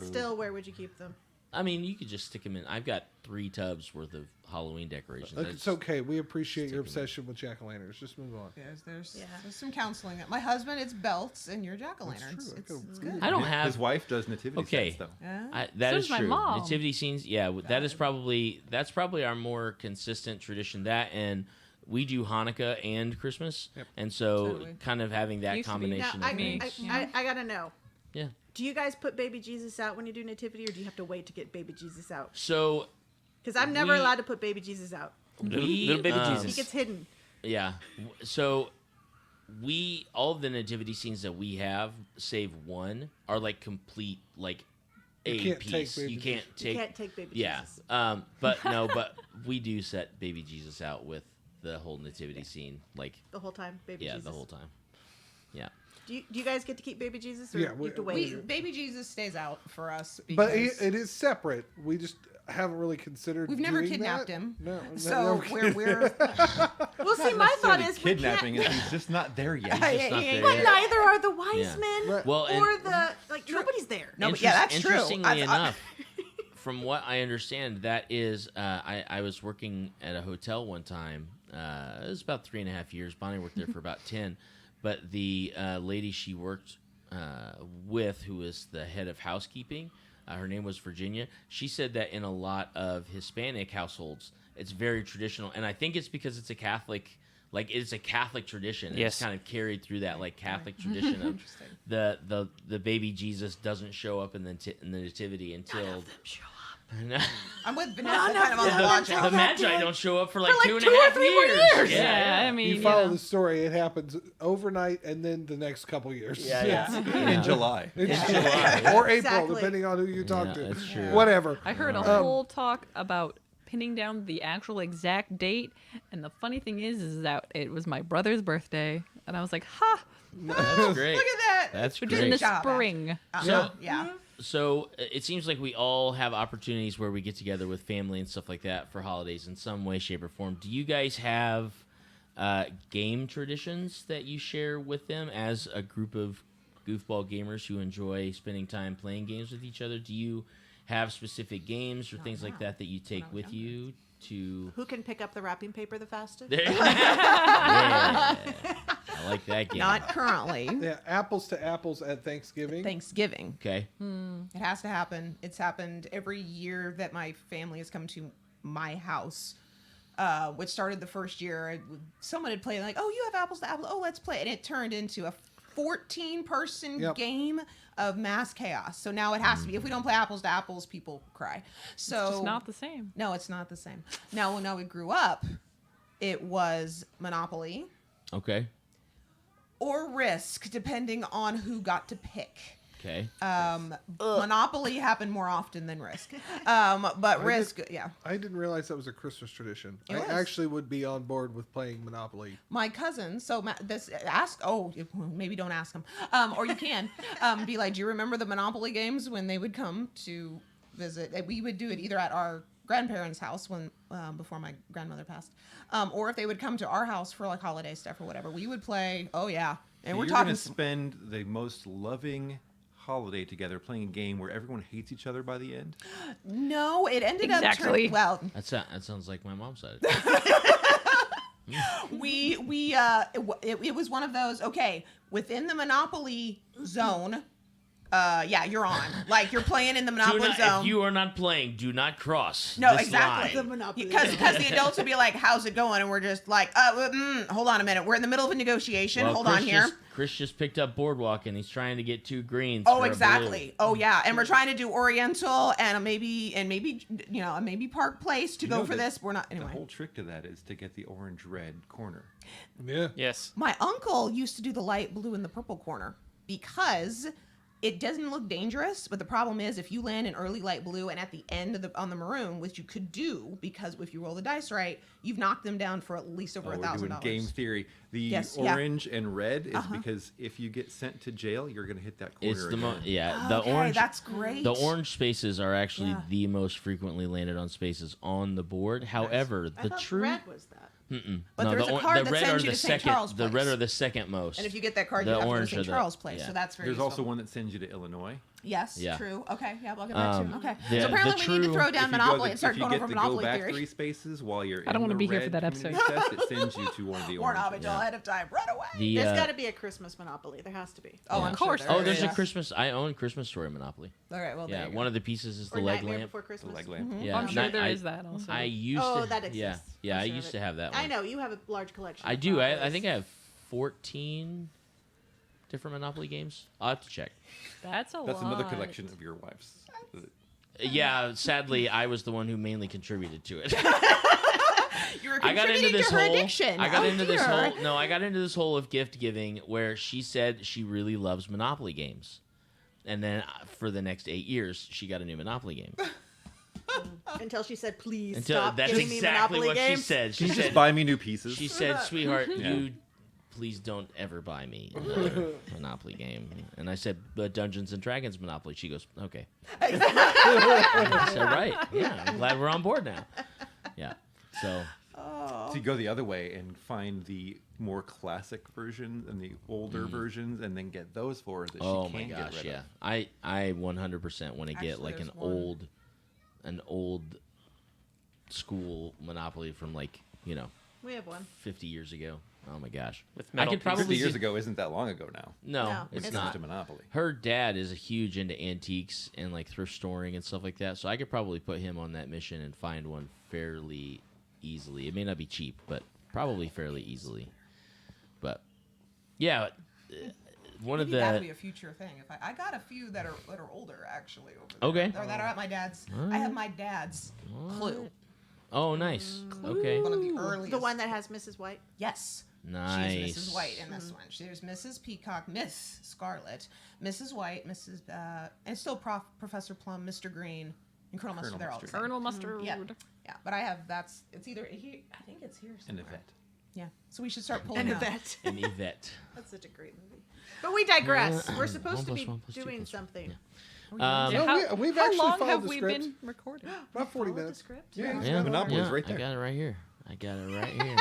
Still, where would you keep them? I mean, you could just stick them in. I've got 3 tubs worth of Halloween decorations. I It's just- okay. We appreciate your Stick 'em in. obsession with jack-o'-lanterns. Just move on. There's Yeah. some counseling. My husband, it's belts, and your jack-o'-lanterns. That's true. It's Okay. good. I don't His have. wife does nativity Okay. sets though. Yeah. That So is does my true. mom. Nativity scenes, that's probably our more consistent tradition. That and we do Hanukkah and Christmas, and so Totally. kind of having that Used to be. combination Now, of things. I gotta know. Yeah. Do you guys put baby Jesus out when you do nativity, or do you have to wait to get baby Jesus out? So Because I'm never We- allowed to put baby Jesus out. Little baby He Jesus. gets hidden. Yeah. So all of the nativity scenes that we have, save one, are like complete like You a can't take piece. baby You can't You take. can't take baby Yeah. Jesus. But we do set baby Jesus out with the whole nativity scene, like The whole time, baby yeah, Jesus. the whole time. Yeah. Do you guys get to keep baby Jesus, or Yeah, you have to wait? Baby Jesus stays out for us because But it is separate. We just haven't really considered. we've never doing kidnapped that. him. No. So never- we're Well, see, my thought Necessarily is kidnapping we is can't. he's just not there yet. He's just not there But yet. neither are the wise Yeah. men Right. Well, and- or the nobody's there. No, but yeah, that's true. Interestingly I- enough, from what I understand, that is, I was working at a hotel one time. It was about 3.5 years. Bonnie worked there for about 10. But the lady she worked with, who was the head of housekeeping, her name was Virginia. She said that in a lot of Hispanic households, it's very traditional, and I think it's because it's a Catholic. Like it's a Catholic tradition. Yes. It's kind of carried through that like Catholic tradition of the baby Jesus doesn't show up in the nativity until I'm with Vanessa kind of on the logic. the Magi don't show up for like, like 2.5 2 or 3 more years. years. Yeah. I mean, You follow the story. It happens overnight and then the next couple years. In July. In July. Or April, Exactly. depending on who you talk Yeah, to. that's true. Whatever. I heard a whole talk about pinning down the actual exact date, and the funny thing is that it was my brother's birthday, and I was like, "Ha!" That's great. Look at that. That's In great. the job, spring. So, Yeah. so it seems like we all have opportunities where we get together with family and stuff like that for holidays in some way, shape, or form. Do you guys have game traditions that you share with them as a group of goofball gamers who enjoy spending time playing games with each other? Do you have specific games or things like that you take with you to? Who can pick up the wrapping paper the fastest? There- yeah. I I like that game. Not currently. Yeah, apples to apples at Thanksgiving. Thanksgiving. Okay. It has to happen. It's happened every year that my family has come to my house. Which started the first year. Someone had played like, oh, you have apples to apples. Oh, let's play. And it turned into a 14-person Yep. game of mass chaos. So now it has to be. If we don't play apples to apples, people cry. So It's just not the same. No, it's not the same. Now, when we grew up, it was Monopoly Okay. or Risk, depending on who got to pick. Okay. Monopoly happened more often than Risk. But Risk, yeah. I didn't realize that was a Christmas tradition. It I was. actually would be on board with playing Monopoly. My cousin, so maybe don't ask them, or you can be like, do you remember the Monopoly games when they would come to visit? We would do it either at our grandparents' house when before my grandmother passed, or if they would come to our house for like holiday stuff or whatever, we would play. Oh yeah, and So we're you're talking. gonna spend the most loving holiday together playing a game where everyone hates each other by the end. No, it ended Exactly. up turning well. That sounds like my mom's side. It was one of those, okay, within the Monopoly zone, yeah, you're on. Like, you're playing in the Monopoly zone. If you are not playing, do not cross. No, this exactly. The line. Monopoly. Because the adults would be like, how's it going? And we're just like, hold on a minute. We're in the middle of a negotiation. Well, Hold Chris on here. Chris just picked up Boardwalk and he's trying to get 2 greens. Oh, for a exactly. blue. Oh, yeah. And we're trying to do Oriental and maybe Park Place to You go know for that this. We're not, The anyway. whole trick to that is to get the orange-red corner. Yeah. Yes. My uncle used to do the light blue and the purple corner because it doesn't look dangerous, but the problem is if you land in early light blue and at the end of on the maroon, which you could do because if you roll the dice right, you've knocked them down for at least over We're doing $1,000. game theory. The Yes, yeah. orange and red is because if you get sent to jail, you're going to hit that corner It's the again. the Okay, orange. that's great. The orange spaces are actually Yeah. the most frequently landed on spaces on the board. However, I the thought true red was that. But there's a card that red sends are you the to St. second. Charles The red Place. are the second most. And if you get that card, The you have to go to orange are St. the- Charles Place. yeah. So that's very There's useful. also one that sends you to Illinois. Yes, Yeah. true. Okay, yeah, I'll get that too. Okay. the- So apparently the we need to true- throw If down you go Monopoly to- and start if you going get over to Monopoly go back theory. 3 spaces while you're I don't in wanna the be here red for that episode. community test, it sends you to one of the Warn orange ones. Abidjal ahead of time. Run away. the There's got to be a Christmas Monopoly. There has to be. Oh, Yeah. I'm Of course sure there oh, there's is. a Christmas. I own Christmas Story Monopoly. All right, well, Yeah, there you one go. of the pieces is the Or leg Nightmare lamp. Before The Christmas. leg lamp. Yeah, I'm sure not- there I- is that also. I used Oh, to. that exists. Yeah, I'm I sure used of to it. have that one. I know you have a large collection. I of do. I Monopolies. think I have 14 different Monopoly games. I'll have to check. That's a lot. That's another collection of your wife's. Yeah, sadly, I was the one who mainly contributed to it. You were I got into contributing this to her whole. addiction. I got Oh, into this dear. whole. No, I got into this whole of gift giving where she said she really loves Monopoly games, and then for the next 8 years, she got a new Monopoly game. Until she said, "Please Until stop that's giving me exactly Monopoly what games." she said. Can She you just said, buy me new pieces? "She said, sweetheart, Yeah. you please don't ever buy me another Monopoly game." And I said, "But Dungeons and Dragons Monopoly." She goes, "Okay." I said, "Right, yeah. I'm glad we're on board now." Yeah. So So you go the other way and find the more classic versions and the older versions, and then get those for her that oh she my can't gosh, get rid yeah. of. I 100% want to get Actually, like there's an old school Monopoly from like, We have one. 50 years ago. Oh my gosh. With I metal could probably 50 years do- ago isn't that long ago now. No, No, it's it's not. Just a Monopoly. Her dad is a huge into antiques and like thrift storing and stuff like that. So I could probably put him on that mission and find one fairly easily. It may not be cheap, but probably fairly easily. But yeah, one of Maybe that'll the be a future thing. If I got a few that are older actually over there. Okay. Or that are at my dad's. I have my dad's Clue. oh nice okay One of the earliest. The one that has Mrs. White. Yes. nice. She's Mrs. White in this one. There's Mrs. Peacock, Miss Scarlet, Mrs. White, Mrs. And still Professor Plum, Mr. Green, and Colonel Mustard. They're all the Mustard. same. Colonel Mustard. Yeah, yeah. But I have it's either here. I think it's here And somewhere. Yvette. Yeah. So we should start pulling And out. Yvette. And Yvette. That's such a great movie. But we digress. We're One supposed to plus be one plus two doing plus one. something. Um, No, we've how actually long followed have the we script. been recording? About 40 Follow the minutes. script? Yeah, he's yeah, got it Monopoly all. is right I there. got it right here. I got it right here.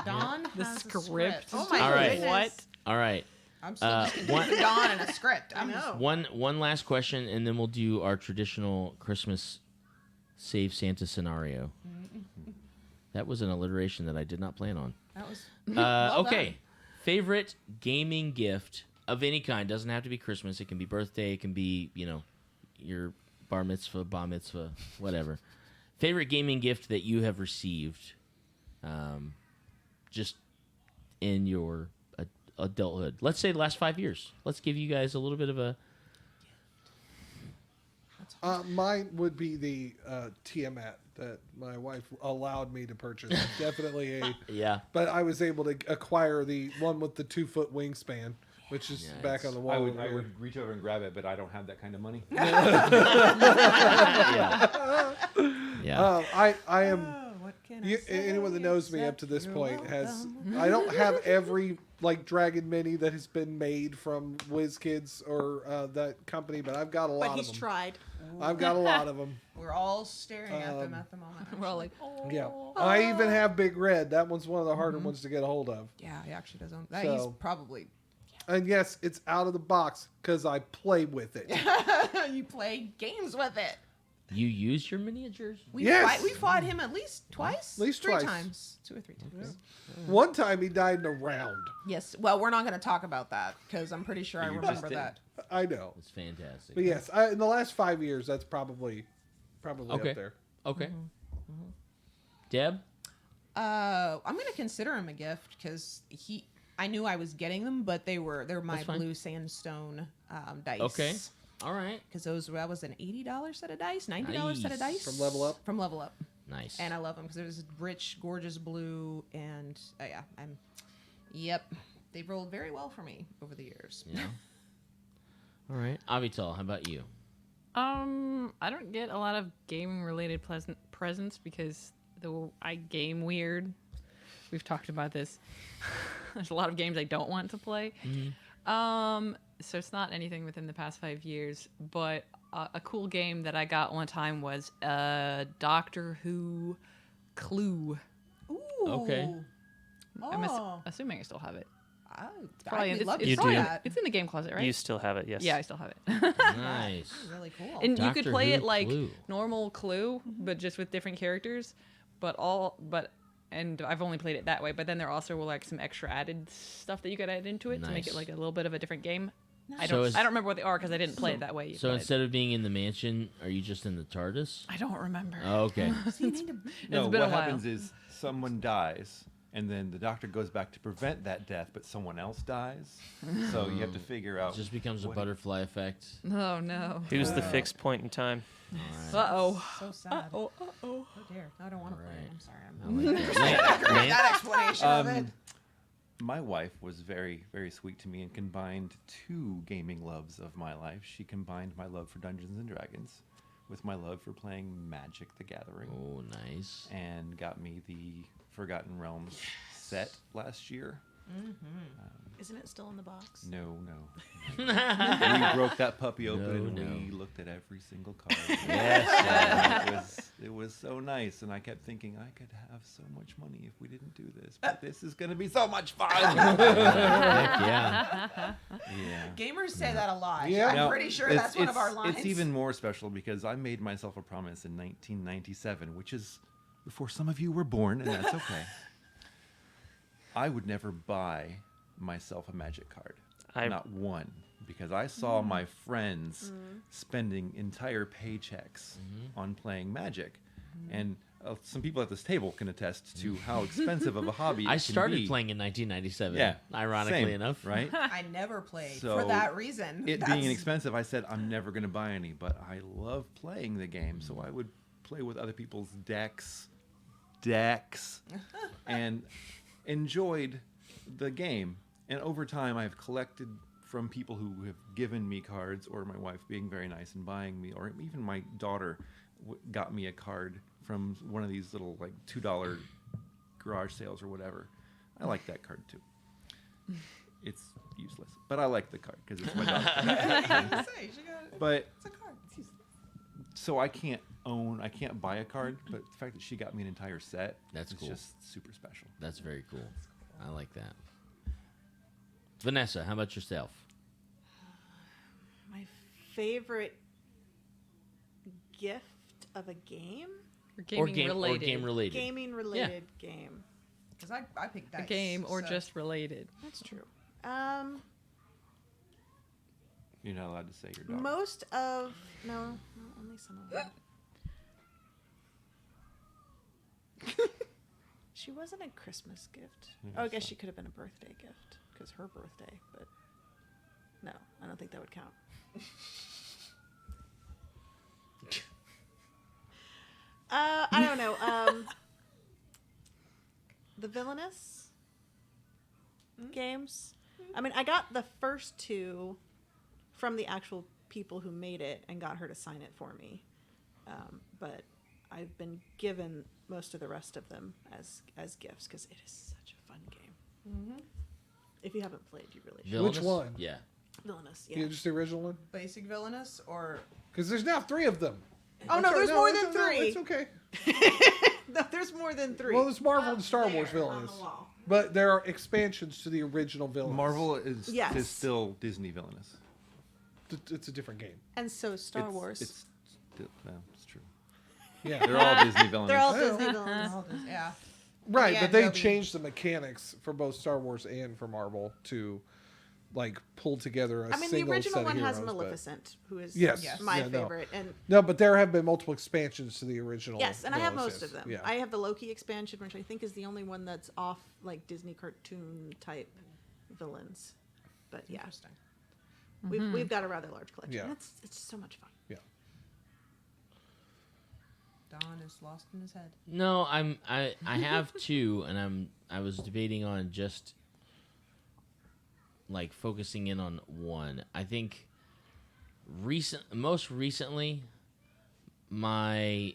Dawn The has script. a script. Oh my All right. goodness. What? All right. I'm still just one- confused with Dawn and a script. I know. One last question, and then we'll do our traditional Christmas Save Santa scenario. That was an alliteration that I did not plan on. That was well Okay. Favorite gaming gift of any kind. Doesn't have to be Christmas. It can be birthday. It can be, your bar mitzvah, bar mitzvah, whatever. Favorite gaming gift that you have received just in your adulthood. Let's say the last 5 years. Let's give you guys a little bit of a... Mine would be the Tiamat that my wife allowed me to purchase. Definitely a... Yeah. But I was able to acquire the one with the 2-foot wingspan, which is Yeah, back on the wall. I over would here. reach over and grab it, but I don't have that kind of money. Yeah. Yeah. I am... Oh, what can I You, say anyone that knows me up except to this you're point has... welcome? I don't have every Dragon Mini that has been made from WizKids or that company, but I've got a lot But of he's them. tried. I've got a lot of them. We're all staring at them at the moment. We're all like, oh. Yeah. I even have Big Red. That one's one of the harder ones to get a hold of. Yeah, he actually doesn't. He's So- probably. And yes, it's out of the box because I play with it. You play games with it. You use your miniatures? Yes. We fought him at least twice. At least three twice. times, 2 or 3 times. One time he died in a round. Yes. Well, we're not going to talk about that because I'm pretty sure I You just remember did. that. I know. It's fantastic. But yes, in the last 5 years, that's probably Okay. up there. Okay. Deb? I'm going to consider him a gift because I knew I was getting them, but they're my That's fine. blue sandstone dice. Okay. All right. Because that was an $80 set of dice, $90 set of Nice. dice From Level Up? From Level Up, Nice. and I love them because there's rich, gorgeous blue, and they've rolled very well for me over the years. Yeah. All right. Avital, how about you? I don't get a lot of gaming related presents because though I game weird. We've talked about this. There's a lot of games I don't want to play. So it's not anything within the past 5 years, but a cool game that I got one time was Doctor Who Clue. Ooh. Okay. I'm Oh, assuming I still have it. I'd it's, love to You try do. that. it's in the game closet, right? You still have it, yes. Yeah, I still have it. Nice. Really cool. And you Doctor could play Who it like Clue. normal Clue, but just with different characters. And I've only played it that way. But then there also were like some extra added stuff that you could add into it to make Nice. it like a little bit of a different game. I So don't is- remember what they are because I didn't play it that way. So but instead of being in the mansion, are you just in the TARDIS? I don't remember. Oh, okay. So you need to- No, been what a while. happens is someone dies, and then the doctor goes back to prevent that death, but someone else dies. So you have to figure It out. just becomes a what- butterfly effect. Oh no. Who's the fixed point in time? Uh oh. so sad. Oh. Oh dear. I don't want to play it. Right. I'm sorry. I I'm like that. Lance? that explanation of it. My wife was very, very sweet to me and combined two gaming loves of my life. She combined my love for Dungeons and Dragons with my love for playing Magic the Gathering, Oh, nice. and got me the Forgotten Realms set last year. Isn't it still in the box? No. We broke that puppy open No, and we no. looked at every single card. Yes. It was so nice, and I kept thinking I could have so much money if we didn't do this, but this is going to be so much fun. Heck yeah. Yeah. Gamers say that a lot. Yeah. I'm Now, pretty sure it's- that's one of it's- our lines. It's even more special because I made myself a promise in 1997, which is before some of you were born, and that's okay. I would never buy myself a Magic card. Not one. Because I saw my friends spending entire paychecks on playing Magic. And some people at this table can attest to how expensive of a hobby it I can started be. playing in 1997. Yeah. Ironically same, enough. Right? I never played So, for that reason. It That's- being inexpensive, I said I'm never going to buy any, but I love playing the game, so I would play with other people's decks, and enjoyed the game. And over time, I've collected from people who have given me cards, or my wife being very nice and buying me, or even my daughter got me a card from one of these little like $2 garage sales or whatever. I like that card too. It's useless, but I like the card because it's my daughter. Say, she got it. But It's a card. It's useless. so I can't buy a card, but the fact that she got me an entire set, That's it's cool. just super special. That's very cool. I like that. Vanessa, how about yourself? My favorite gift of a game? Or gaming related. Or game related. Gaming related game. Because I picked A dice. game or so- just related. That's true. You're not allowed to say your dog. Most of no, only some of them. She wasn't a Christmas gift. Oh, I guess she could have been a birthday gift because her birthday. But no, I don't think that would count. I don't know. The Villainous games. I mean, I got the first two from the actual people who made it and got her to sign it for me. But I've been given most of the rest of them as gifts because it is such a fun game. If you haven't played, you really should. Villainous? Which one? Yeah. Villainous, Yeah, yeah. just the original one. Basic villainous or Because there's now 3 of them. oh I'm no, sorry, there's more it's- than no, 3. It's okay. No, there's more than 3. Well, it's Marvel and Star Wars There, on villains, the wall. but there are expansions to the original villains. Marvel is Yes. still Disney villainous. It's a different game. And so Star Wars. It's still, no, it's true. Yeah. They're all Disney villainous. They're all I know. Disney villains. Yeah. Right, Yeah, but they they'll be- changed the mechanics for both Star Wars and for Marvel to like pull together a I mean, the single original set one of has heroes, but- Maleficent, who is Yes. Yes. my Yeah, no. favorite. And No, but there have been multiple expansions to the original. yes, and I have villains, most yes. of them. Yeah. I have the Loki expansion, which I think is the only one that's off like Disney cartoon type villains. But yeah, Interesting. we've got a rather large collection. Yeah. It's so much fun. Yeah. Don is lost in his head. No, I have 2, and I was debating on just like focusing in on one. I think most recently, my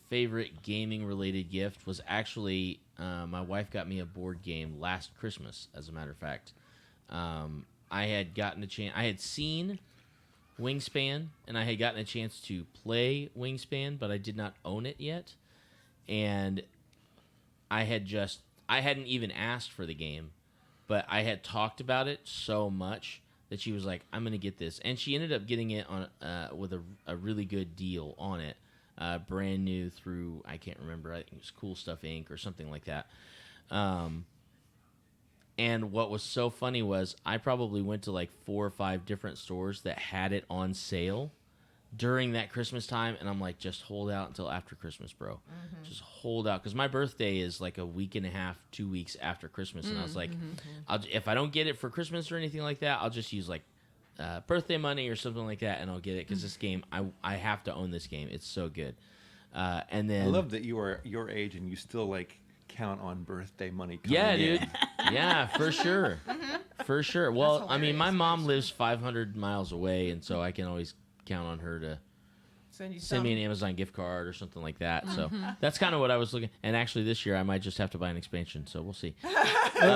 favorite gaming related gift was actually my wife got me a board game last Christmas. As a matter of fact, I had gotten a chance. I had seen Wingspan, and I had gotten a chance to play Wingspan, but I did not own it yet. And I hadn't even asked for the game, but I had talked about it so much that she was like, "I'm gonna get this," and she ended up getting it on with a really good deal on it, brand new through, I can't remember, I think it was Cool Stuff Inc. or something like that. And what was so funny was I probably went to like 4 or 5 different stores that had it on sale during that Christmas time, and I'm like, just hold out until after Christmas, bro. Just hold out, because my birthday is like a week and a half, 2 weeks after Christmas, and I was like, if I don't get it for Christmas or anything like that, I'll just use like birthday money or something like that, and I'll get it, because this game, I have to own this game. It's so good. And then I love that you are your age and you still like count on birthday money. yeah, coming in. dude. Yeah, for sure. For sure. Well, I mean, my hilarious. mom lives 500 miles away, and so I can always count on her to Send you send me an Amazon gift card or something like that. So that's kind of what I was looking. And actually, this year I might just have to buy an expansion. So we'll see.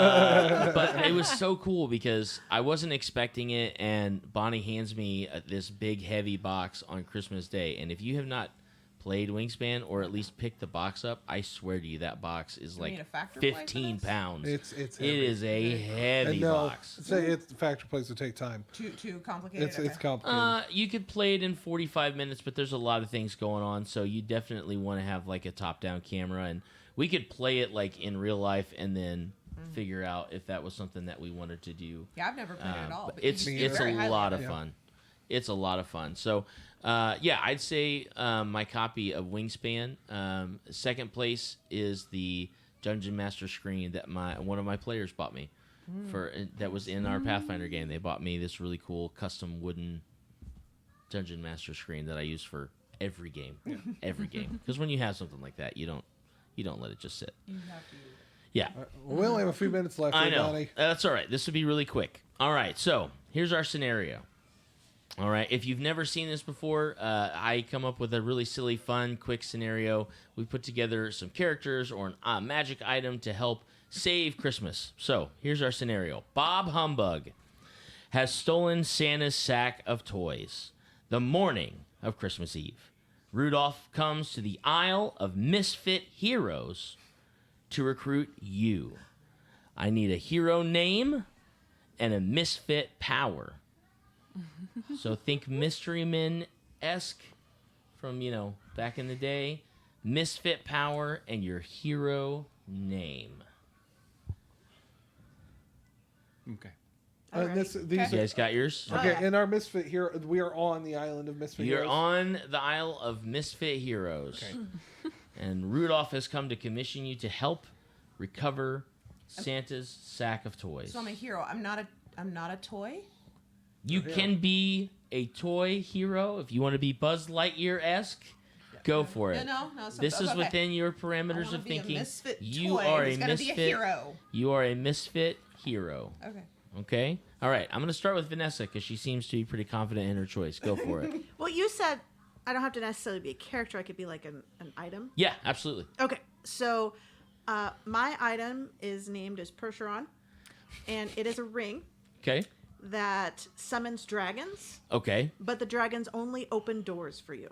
But it was so cool because I wasn't expecting it, and Bonnie hands me this big, heavy box on Christmas Day. And if you have not played Wingspan or at least picked the box up, I swear to you, that box is You like need a factor play for 15 this? pounds. It's It heavy. is a heavy And no, box. say it's the factory plays will take time. Too complicated. It's Okay. complicated. You could play it in 45 minutes, but there's a lot of things going on, so you definitely want to have like a top-down camera, and we could play it like in real life and then figure out if that was something that we wanted to do. Yeah, I've never played it at all. But But it's you Me speak it's very a highly lot of of it. fun. It's a lot of fun. So, yeah, I'd say my copy of Wingspan. Second place is the Dungeon Master screen that one of my players bought me for that was in our Pathfinder game. They bought me this really cool custom wooden Dungeon Master screen that I use for every game, every game. Because when you have something like that, you don't let it just sit. You have to. Yeah. We only have a few minutes left. I here, know. Donnie. That's all right. This will be really quick. All right. So here's our scenario. All right. If you've never seen this before, I come up with a really silly, fun, quick scenario. We put together some characters or a magic item to help save Christmas. So here's our scenario. Bob Humbug has stolen Santa's sack of toys the morning of Christmas Eve. Rudolph comes to the Isle of Misfit Heroes to recruit you. I need a hero name and a misfit power. So think Mystery Men-esque from, back in the day. misfit power, and your hero name. Okay. And these You guys got yours? okay. In our misfit here, we are on the island of misfit. You're Heroes. on the Isle of Misfit Heroes. And Rudolph has come to commission you to help recover Santa's sack of toys. So I'm a hero. I'm not a toy. You can be a toy hero if you want to be Buzz Lightyear-esque. Go for it. No. So, This is okay. within your I parameters wanna of be a thinking. misfit You toy are who's a gonna misfit. be a hero. You are a misfit hero. Okay. Okay. All right. I'm going to start with Vanessa because she seems to be pretty confident in her choice. Go for it. Well, you said I don't have to necessarily be a character. I could be like an item. Yeah, absolutely. Okay, so my item is named as Percheron, and it is a ring Okay. that summons dragons, Okay. but the dragons only open doors for you.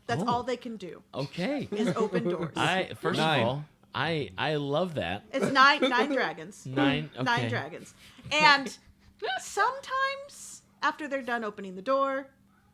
That's Oh. all they can do Okay. is open doors. First Nine. of all, I love that. It's nine dragons. Nine. Okay. 9 dragons. And sometimes after they're done opening the door,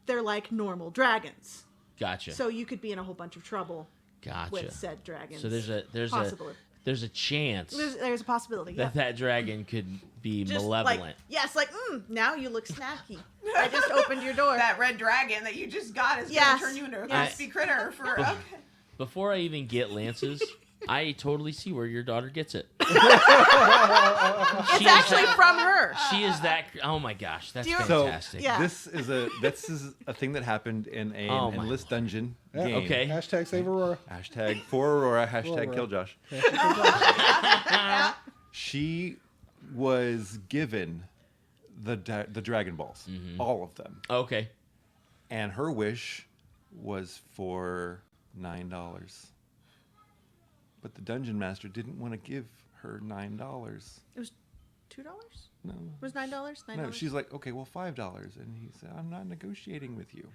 they're like normal dragons. Gotcha. So you could be in a whole bunch of trouble Gotcha. with said dragons. So there's Possibly. a chance There's a possibility. Yeah. that dragon could be Just malevolent. Like, yes, like, now you look snacky. I just opened your door. That red dragon that you just got is Yes. gonna turn you into a Yes. crispy critter for. Okay. Before I even get Lance's, I totally see where your daughter gets it. It's actually from her. She is that. Oh my gosh, that's you- So fantastic. Yeah. this is a thing that happened in an Oh my endless dungeon Yeah. game. Okay. Hashtag save Aurora. Hashtag for Aurora. Hashtag Aurora. kill Josh. She was given the Dragon Balls, all of them, Okay. and her wish was for $9. But the dungeon master didn't want to give her $9. It was $2? No. It was $9? $9? No, she's like, okay, well, $5, and he said, I'm not negotiating with you.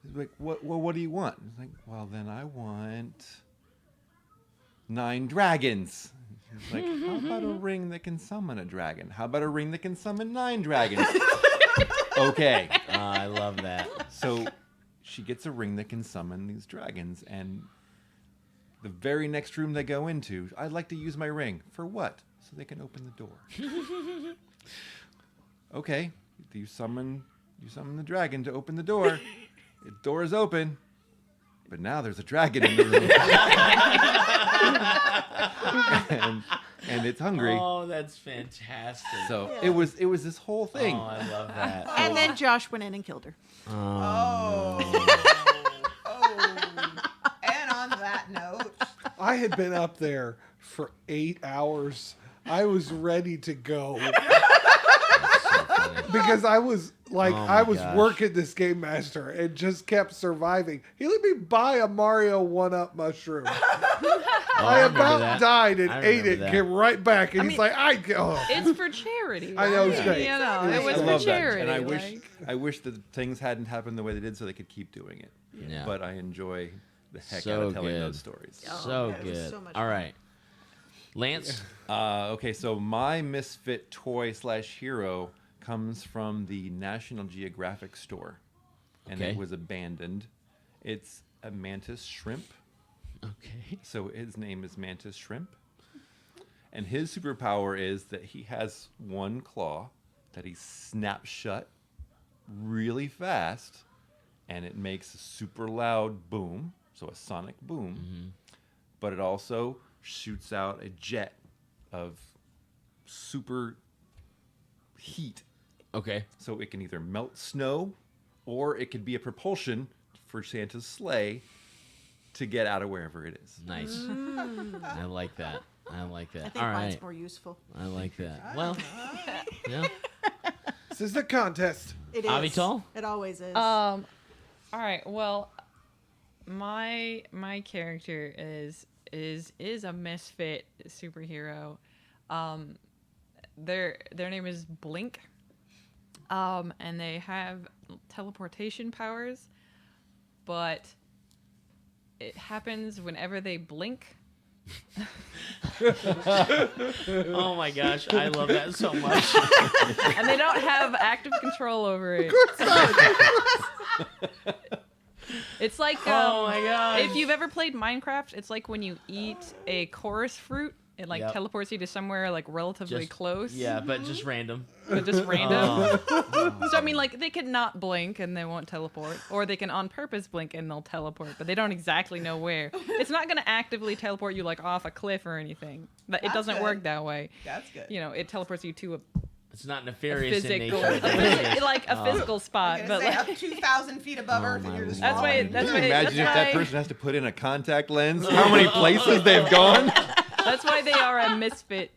He's like, what do you want? He's like, well, then I want 9 dragons. He's like, how about a ring that can summon a dragon? How about a ring that can summon 9 dragons? Okay, I love that. so she gets a ring that can summon these dragons, and the very next room they go into, I'd like to use my ring. For what? So they can open the door. Okay, you summon the dragon to open the door. The door is open, but now there's a dragon in the room. and it's hungry. Oh, that's fantastic. So it was this whole thing. Oh, I love that. And then Josh went in and killed her. And on that note, I had been up there for 8 hours. I was ready to go. Because I was like, Oh I my was gosh. working this game master and just kept surviving. He let me buy a Mario 1-Up mushroom. I remember about that. died and I ate remember it, that. came right back, and he's mean- like, It's for charity. I know, it's right? great. You know, It's it was great. I for love that, charity. and like- I wish that things hadn't happened the way they did, so they could keep doing it. Yeah. But I enjoy the heck So out of telling good. those stories. So yeah, it was good. so much All fun. right. Lance. Okay, so my misfit toy / hero comes from the National Geographic store, and Okay. it was abandoned. It's a mantis shrimp, Okay. so his name is Mantis Shrimp, and his superpower is that he has one claw that he snaps shut really fast, and it makes a super loud boom, so a sonic boom, but it also shoots out a jet of super heat, Okay. so it can either melt snow or it could be a propulsion for Santa's sleigh to get out of wherever it is. Nice. I like that. I like that. I think All mine's right. more useful. I like that. Well, yeah. This is the contest. It is. Avital? It always is. All right. Well, my character is a misfit superhero. Their name is Blink. And they have teleportation powers, but it happens whenever they blink. Oh my gosh, I love that so much. And they don't have active control over it. It's like Oh my gosh. if you've ever played Minecraft, it's like when you eat a chorus fruit, it like Yep. teleports you to somewhere like relatively Just- close. Yeah, but just random. But just random. Oh. So I mean, like they can not blink and they won't teleport, or they can on purpose blink and they'll teleport, but they don't exactly know where. It's not going to actively teleport you like off a cliff or anything. It That's doesn't good. work that way. That's good. You know, it teleports you to a It's not nefarious in physical, nature. like a physical I'm spot, gonna but say like, up 2,000 feet above Oh Earth, and my you're just That's why- falling. that's Can you why- imagine if that's that why- person has to put in a contact lens? How many places they've gone? that's why they are a misfit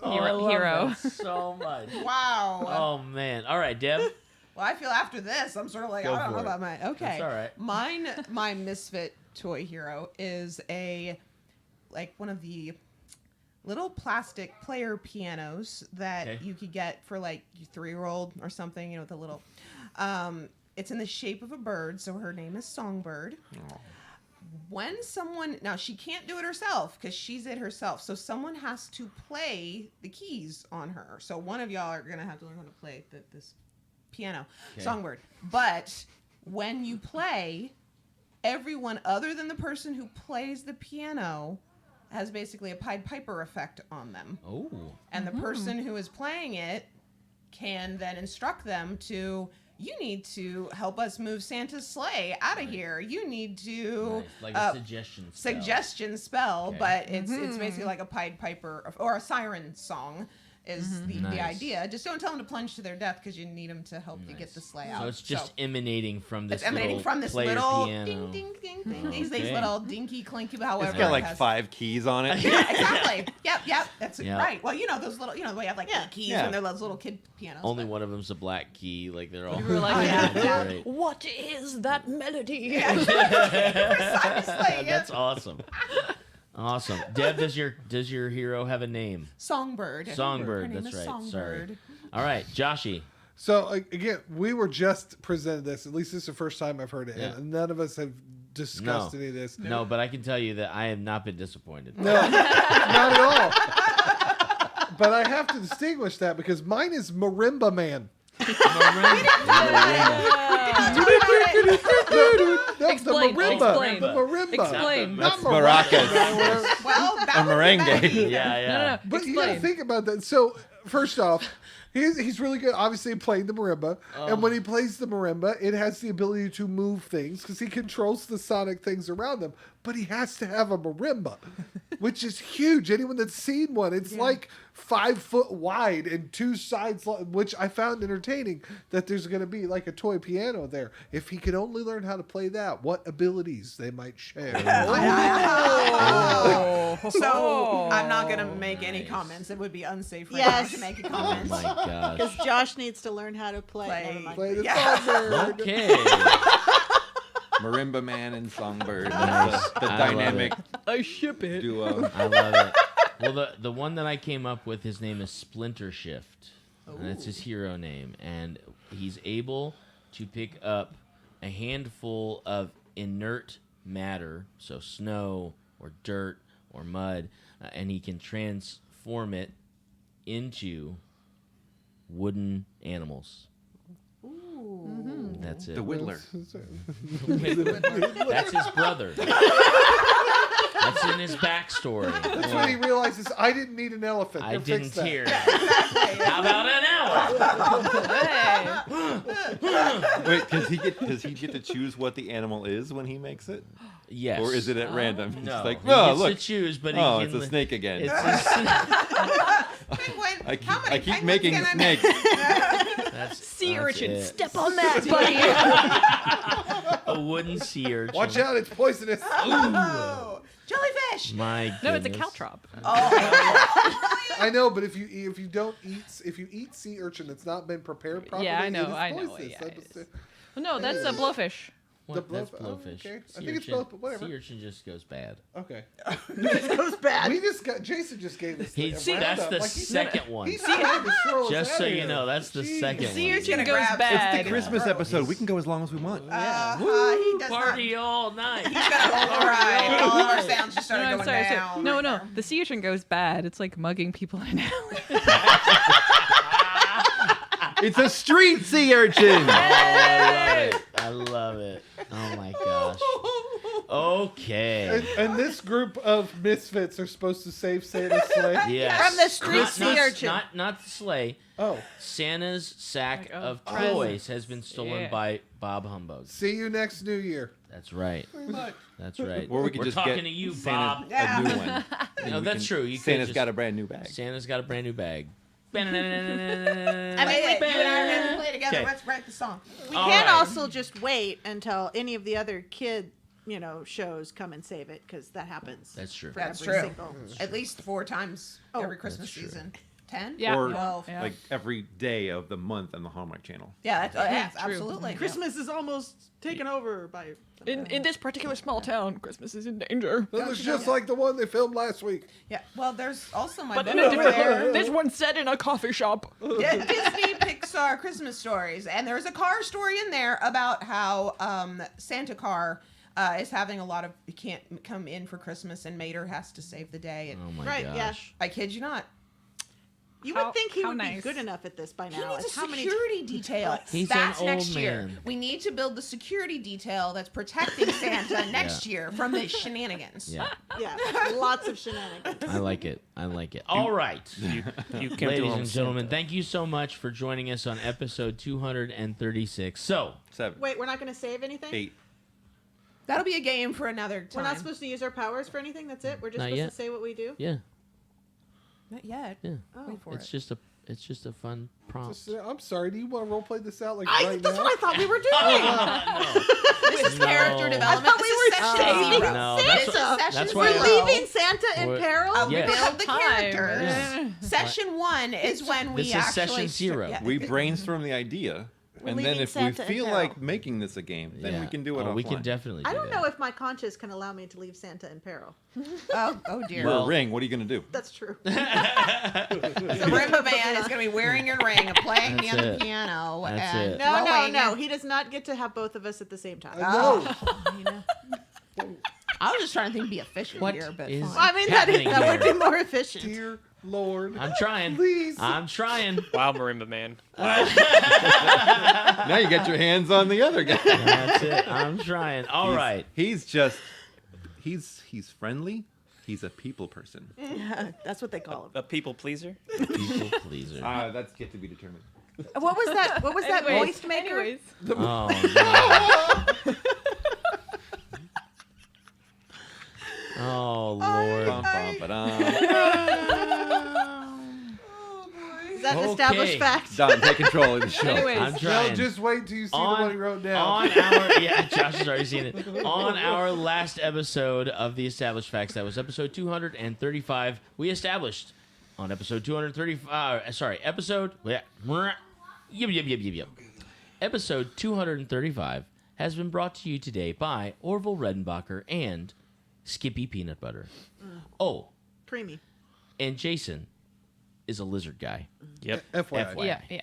Oh, I love hero. that so much. Wow. Oh man. All right, Deb. Well, I feel after this, I'm sort of like, Go I don't for know it. about mine. Okay. That's all right. My misfit toy hero is one of the little plastic player pianos that Okay. you could get for like your 3-year-old or something, with a little, it's in the shape of a bird. So her name is Songbird. When now she can't do it herself because she's it herself. So someone has to play the keys on her. So one of y'all are going to have to learn how to play this piano, Okay. Songbird. But when you play, everyone other than the person who plays the piano has basically a Pied Piper effect on them. Oh. And the person who is playing it can then instruct them to, you need to help us move Santa's sleigh out of here. You need to Nice. Like a suggestion spell. suggestion spell, Okay. but it's basically like a Pied Piper or a siren song is the Nice. idea. Just don't tell them to plunge to their death because you need them to help you get the sleigh out. So it's just emanating from this it's emanating little from this player little piano. ding ding ding ding. These Okay. little dinky clinky, however. It's got it like has- 5 keys on it. Yeah, exactly. Yep. That's Yeah. right. Well, those little, we have like Yeah. 8 keys Yeah. and they're those little kid pianos. Only but- one of them's a black key. Like they're all. We were like, yeah, yeah. Great. what is that melody? Precisely. That's awesome. Awesome. Deb, does your hero have a name? Songbird. Songbird. Her name That's is right. Songbird. Sorry. All right, Joshy. So again, we were just presented this. At least this is the first time I've heard it, Yeah. and none of us have discussed No. any of this. No, but I can tell you that I have not been disappointed. No, not at all. But I have to distinguish that because mine is Marimba Man. No, Explain, the marimba. explain. The marimba. Explain. That's Not maracas. Well, that A would be merengue. better. Yeah, yeah. No. But you gotta Explain. think about that. So first off, he's really good, obviously, playing the marimba. And when he plays the marimba, it has the ability to move things because he controls the sonic things around them. But he has to have a marimba, which is huge. Anyone that's seen one, it's like 5 foot wide and 2 sides, which I found entertaining. That there's going to be like a toy piano there. If he could only learn how to play that, what abilities they might share. So I'm not gonna make any comments. It would be unsafe for Yes. me to make a Oh comment. my gosh. Because Josh needs to learn how to play. Play. Never mind. Play the Yeah. songbird. Okay. Marimba Man and Songbird. Nice. That's the I love dynamic I ship it. duo. I love it. Well, the one that I came up with, his name is Splinter Shift. And that's his hero name. And he's able to pick up a handful of inert matter, so snow or dirt or mud, and he can transform it into wooden animals. That's it. The Whittler. That's his brother. That's in his backstory. That's when he realizes I didn't need an elephant. I to fix didn't that. hear. How about an hour? Wait, does he get to choose what the animal is when he makes it? Yes. Or is it at random? No. It's like, He oh, gets look. to choose, but he Oh, can it's a snake again. It's a, Penguin, I how many keep penguins making can I make? snakes. that's Sea that's urchin, it. step on that, buddy. A wooden sea urchin. Watch out, it's poisonous. Oh, jellyfish. My No, it's a goodness. caltrop. I know, but if you eat sea urchin that's not been prepared properly, Yeah, I know, it is I know, poisonous. yeah, That's it the- is. Well, no, that's a blowfish. What? The That's blow- oh, blowfish. okay. I Sea think it's urchin- both, but whatever. Sea urchin just goes bad. Okay. It goes bad. We just got Jason just gave us. He, the see, that's roundup. the Like, he's second one. He's trying to throw us Just out so of you here. know, that's the Jeez. second Sea one. urchin gonna goes grab- bad. It's the Christmas episode. We can go as long as we want. He does Party not. all night. He's gonna override. All of our sounds just started No, I'm going sorry, down. sorry. No, no. The sea urchin goes bad. It's like mugging people in an alley. It's a street sea urchin. Oh, I love it. I love it. Oh my gosh. Okay. And this group of misfits are supposed to save Santa's sleigh. Yes. From the street Not- sea not- urchin. Not the sleigh. Oh, Santa's sack Like, of oh, toys has been stolen Yeah. by Bob Humbug. see you next New Year. That's right. That's right. Or we could We're just talking get to you, Santa Bob. a new one. And No, we that's can- true. You could Santa's just- got a brand new bag. Santa's got a brand new bag. I mean, wait, you and I are going to play together. Okay. Let's write the song. We All can right. also just wait until any of the other kid, shows come and save it because that happens. That's true. for That's every true. single- At least 4 times Oh, every Christmas that's true. season. 10? Yeah. Or 12. Yeah. like every day of the month on the Hallmark Channel. Yeah, that's, yes, True. absolutely. Christmas is almost taken over by. In this particular small town, Christmas is in danger. That was just like the one they filmed last week. Yeah. Well, there's also my But book in a over different, there. this one's set in a coffee shop. Yeah, Disney Pixar Christmas stories, and there's a car story in there about how Santa Car is having a lot of can't come in for Christmas, and Mater has to save the day. And Oh my Right, gosh. yeah. I kid you not, You How- would think he how would be nice. good enough at this by he now. needs It's a how many security detail. He's That's an old next year. man. We need to build the security detail that's protecting Santa next year from the shenanigans. Yeah, Yeah, lots of shenanigans. I like it. I like it. All right. You came to Ladies home and gentlemen, Santa. thank you so much for joining us on episode 236. So, 7. Wait, we're not going to save anything? 8. That'll be a game for another time. We're not supposed to use our powers for anything? That's it? We're just Not supposed yet. to say what we do? yeah, Not yet. yeah. Oh. For It's it. just a fun prompt. Just, I'm sorry. Do you want to role play this out like I, right that's now? what I thought we were doing. This is character No. development. I thought This we is were session saving zero. No, This that's is what- session that's why- We're zero. leaving Santa in We're- peril? Yes. Build the Time. characters. Yeah. Session 1 is when we This is actually session 0. Yeah. We brainstorm the idea, and then leaving if Santa we in feel peril. like making this a game, then we can do it Oh, offline. we can definitely do I don't that. know if my conscience can allow me to leave Santa in peril. Oh dear. We're Well- a ring. What are you going to do? That's true. The marimba band is going to be wearing a ring and playing me That's on the it. piano. That's and it. No, throwing- no. He does not get to have both of us at the same time. No. You know. I was just trying to think, be efficient What here, but is- fine. Well, I mean, happening that would here? be more efficient. Dear Lord. I'm trying. Please. I'm trying. Wow, Marimba Man. Now you get your hands on the other guy. That's it. I'm trying. All right. He's just he's friendly. He's a people person. Yeah, that's what they call him. A people pleaser. People pleaser. That's yet to be determined. What was that? What was that Anyways, voice maker? anyways. Oh, no. Oh, Lord. Bum, bum, ba-dum. Is that an established Okay. fact? Don, take control of the show. Anyways, I'm No, trying. just wait till you see the one he wrote down. On our yeah, Josh has already seen it. On our last episode of the Established Facts, that was episode 235. We established on episode 235. Episode Episode 235 has been brought to you today by Orville Redenbacher and Skippy Peanut Butter. Oh, Creamy. and Jason is a lizard guy. Yep. FYI. FYI. Yeah.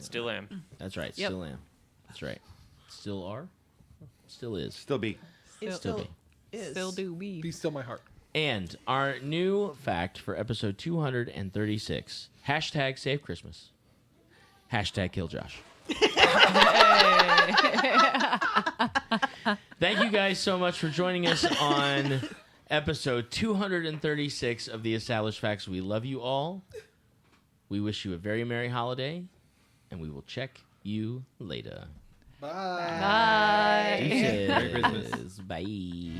Still am. That's right. Yep. Still am. That's right. Still are. Still is. Still be. It Still still be. is. Still do we. Be still my heart. And our new fact for episode 236, hashtag save Christmas. Hashtag kill Josh. Thank you guys so much for joining us on episode 236 of the Established Facts. We love you all. We wish you a very merry holiday, and we will check you later. Bye. Bye. Deuces. Merry Christmas. Bye.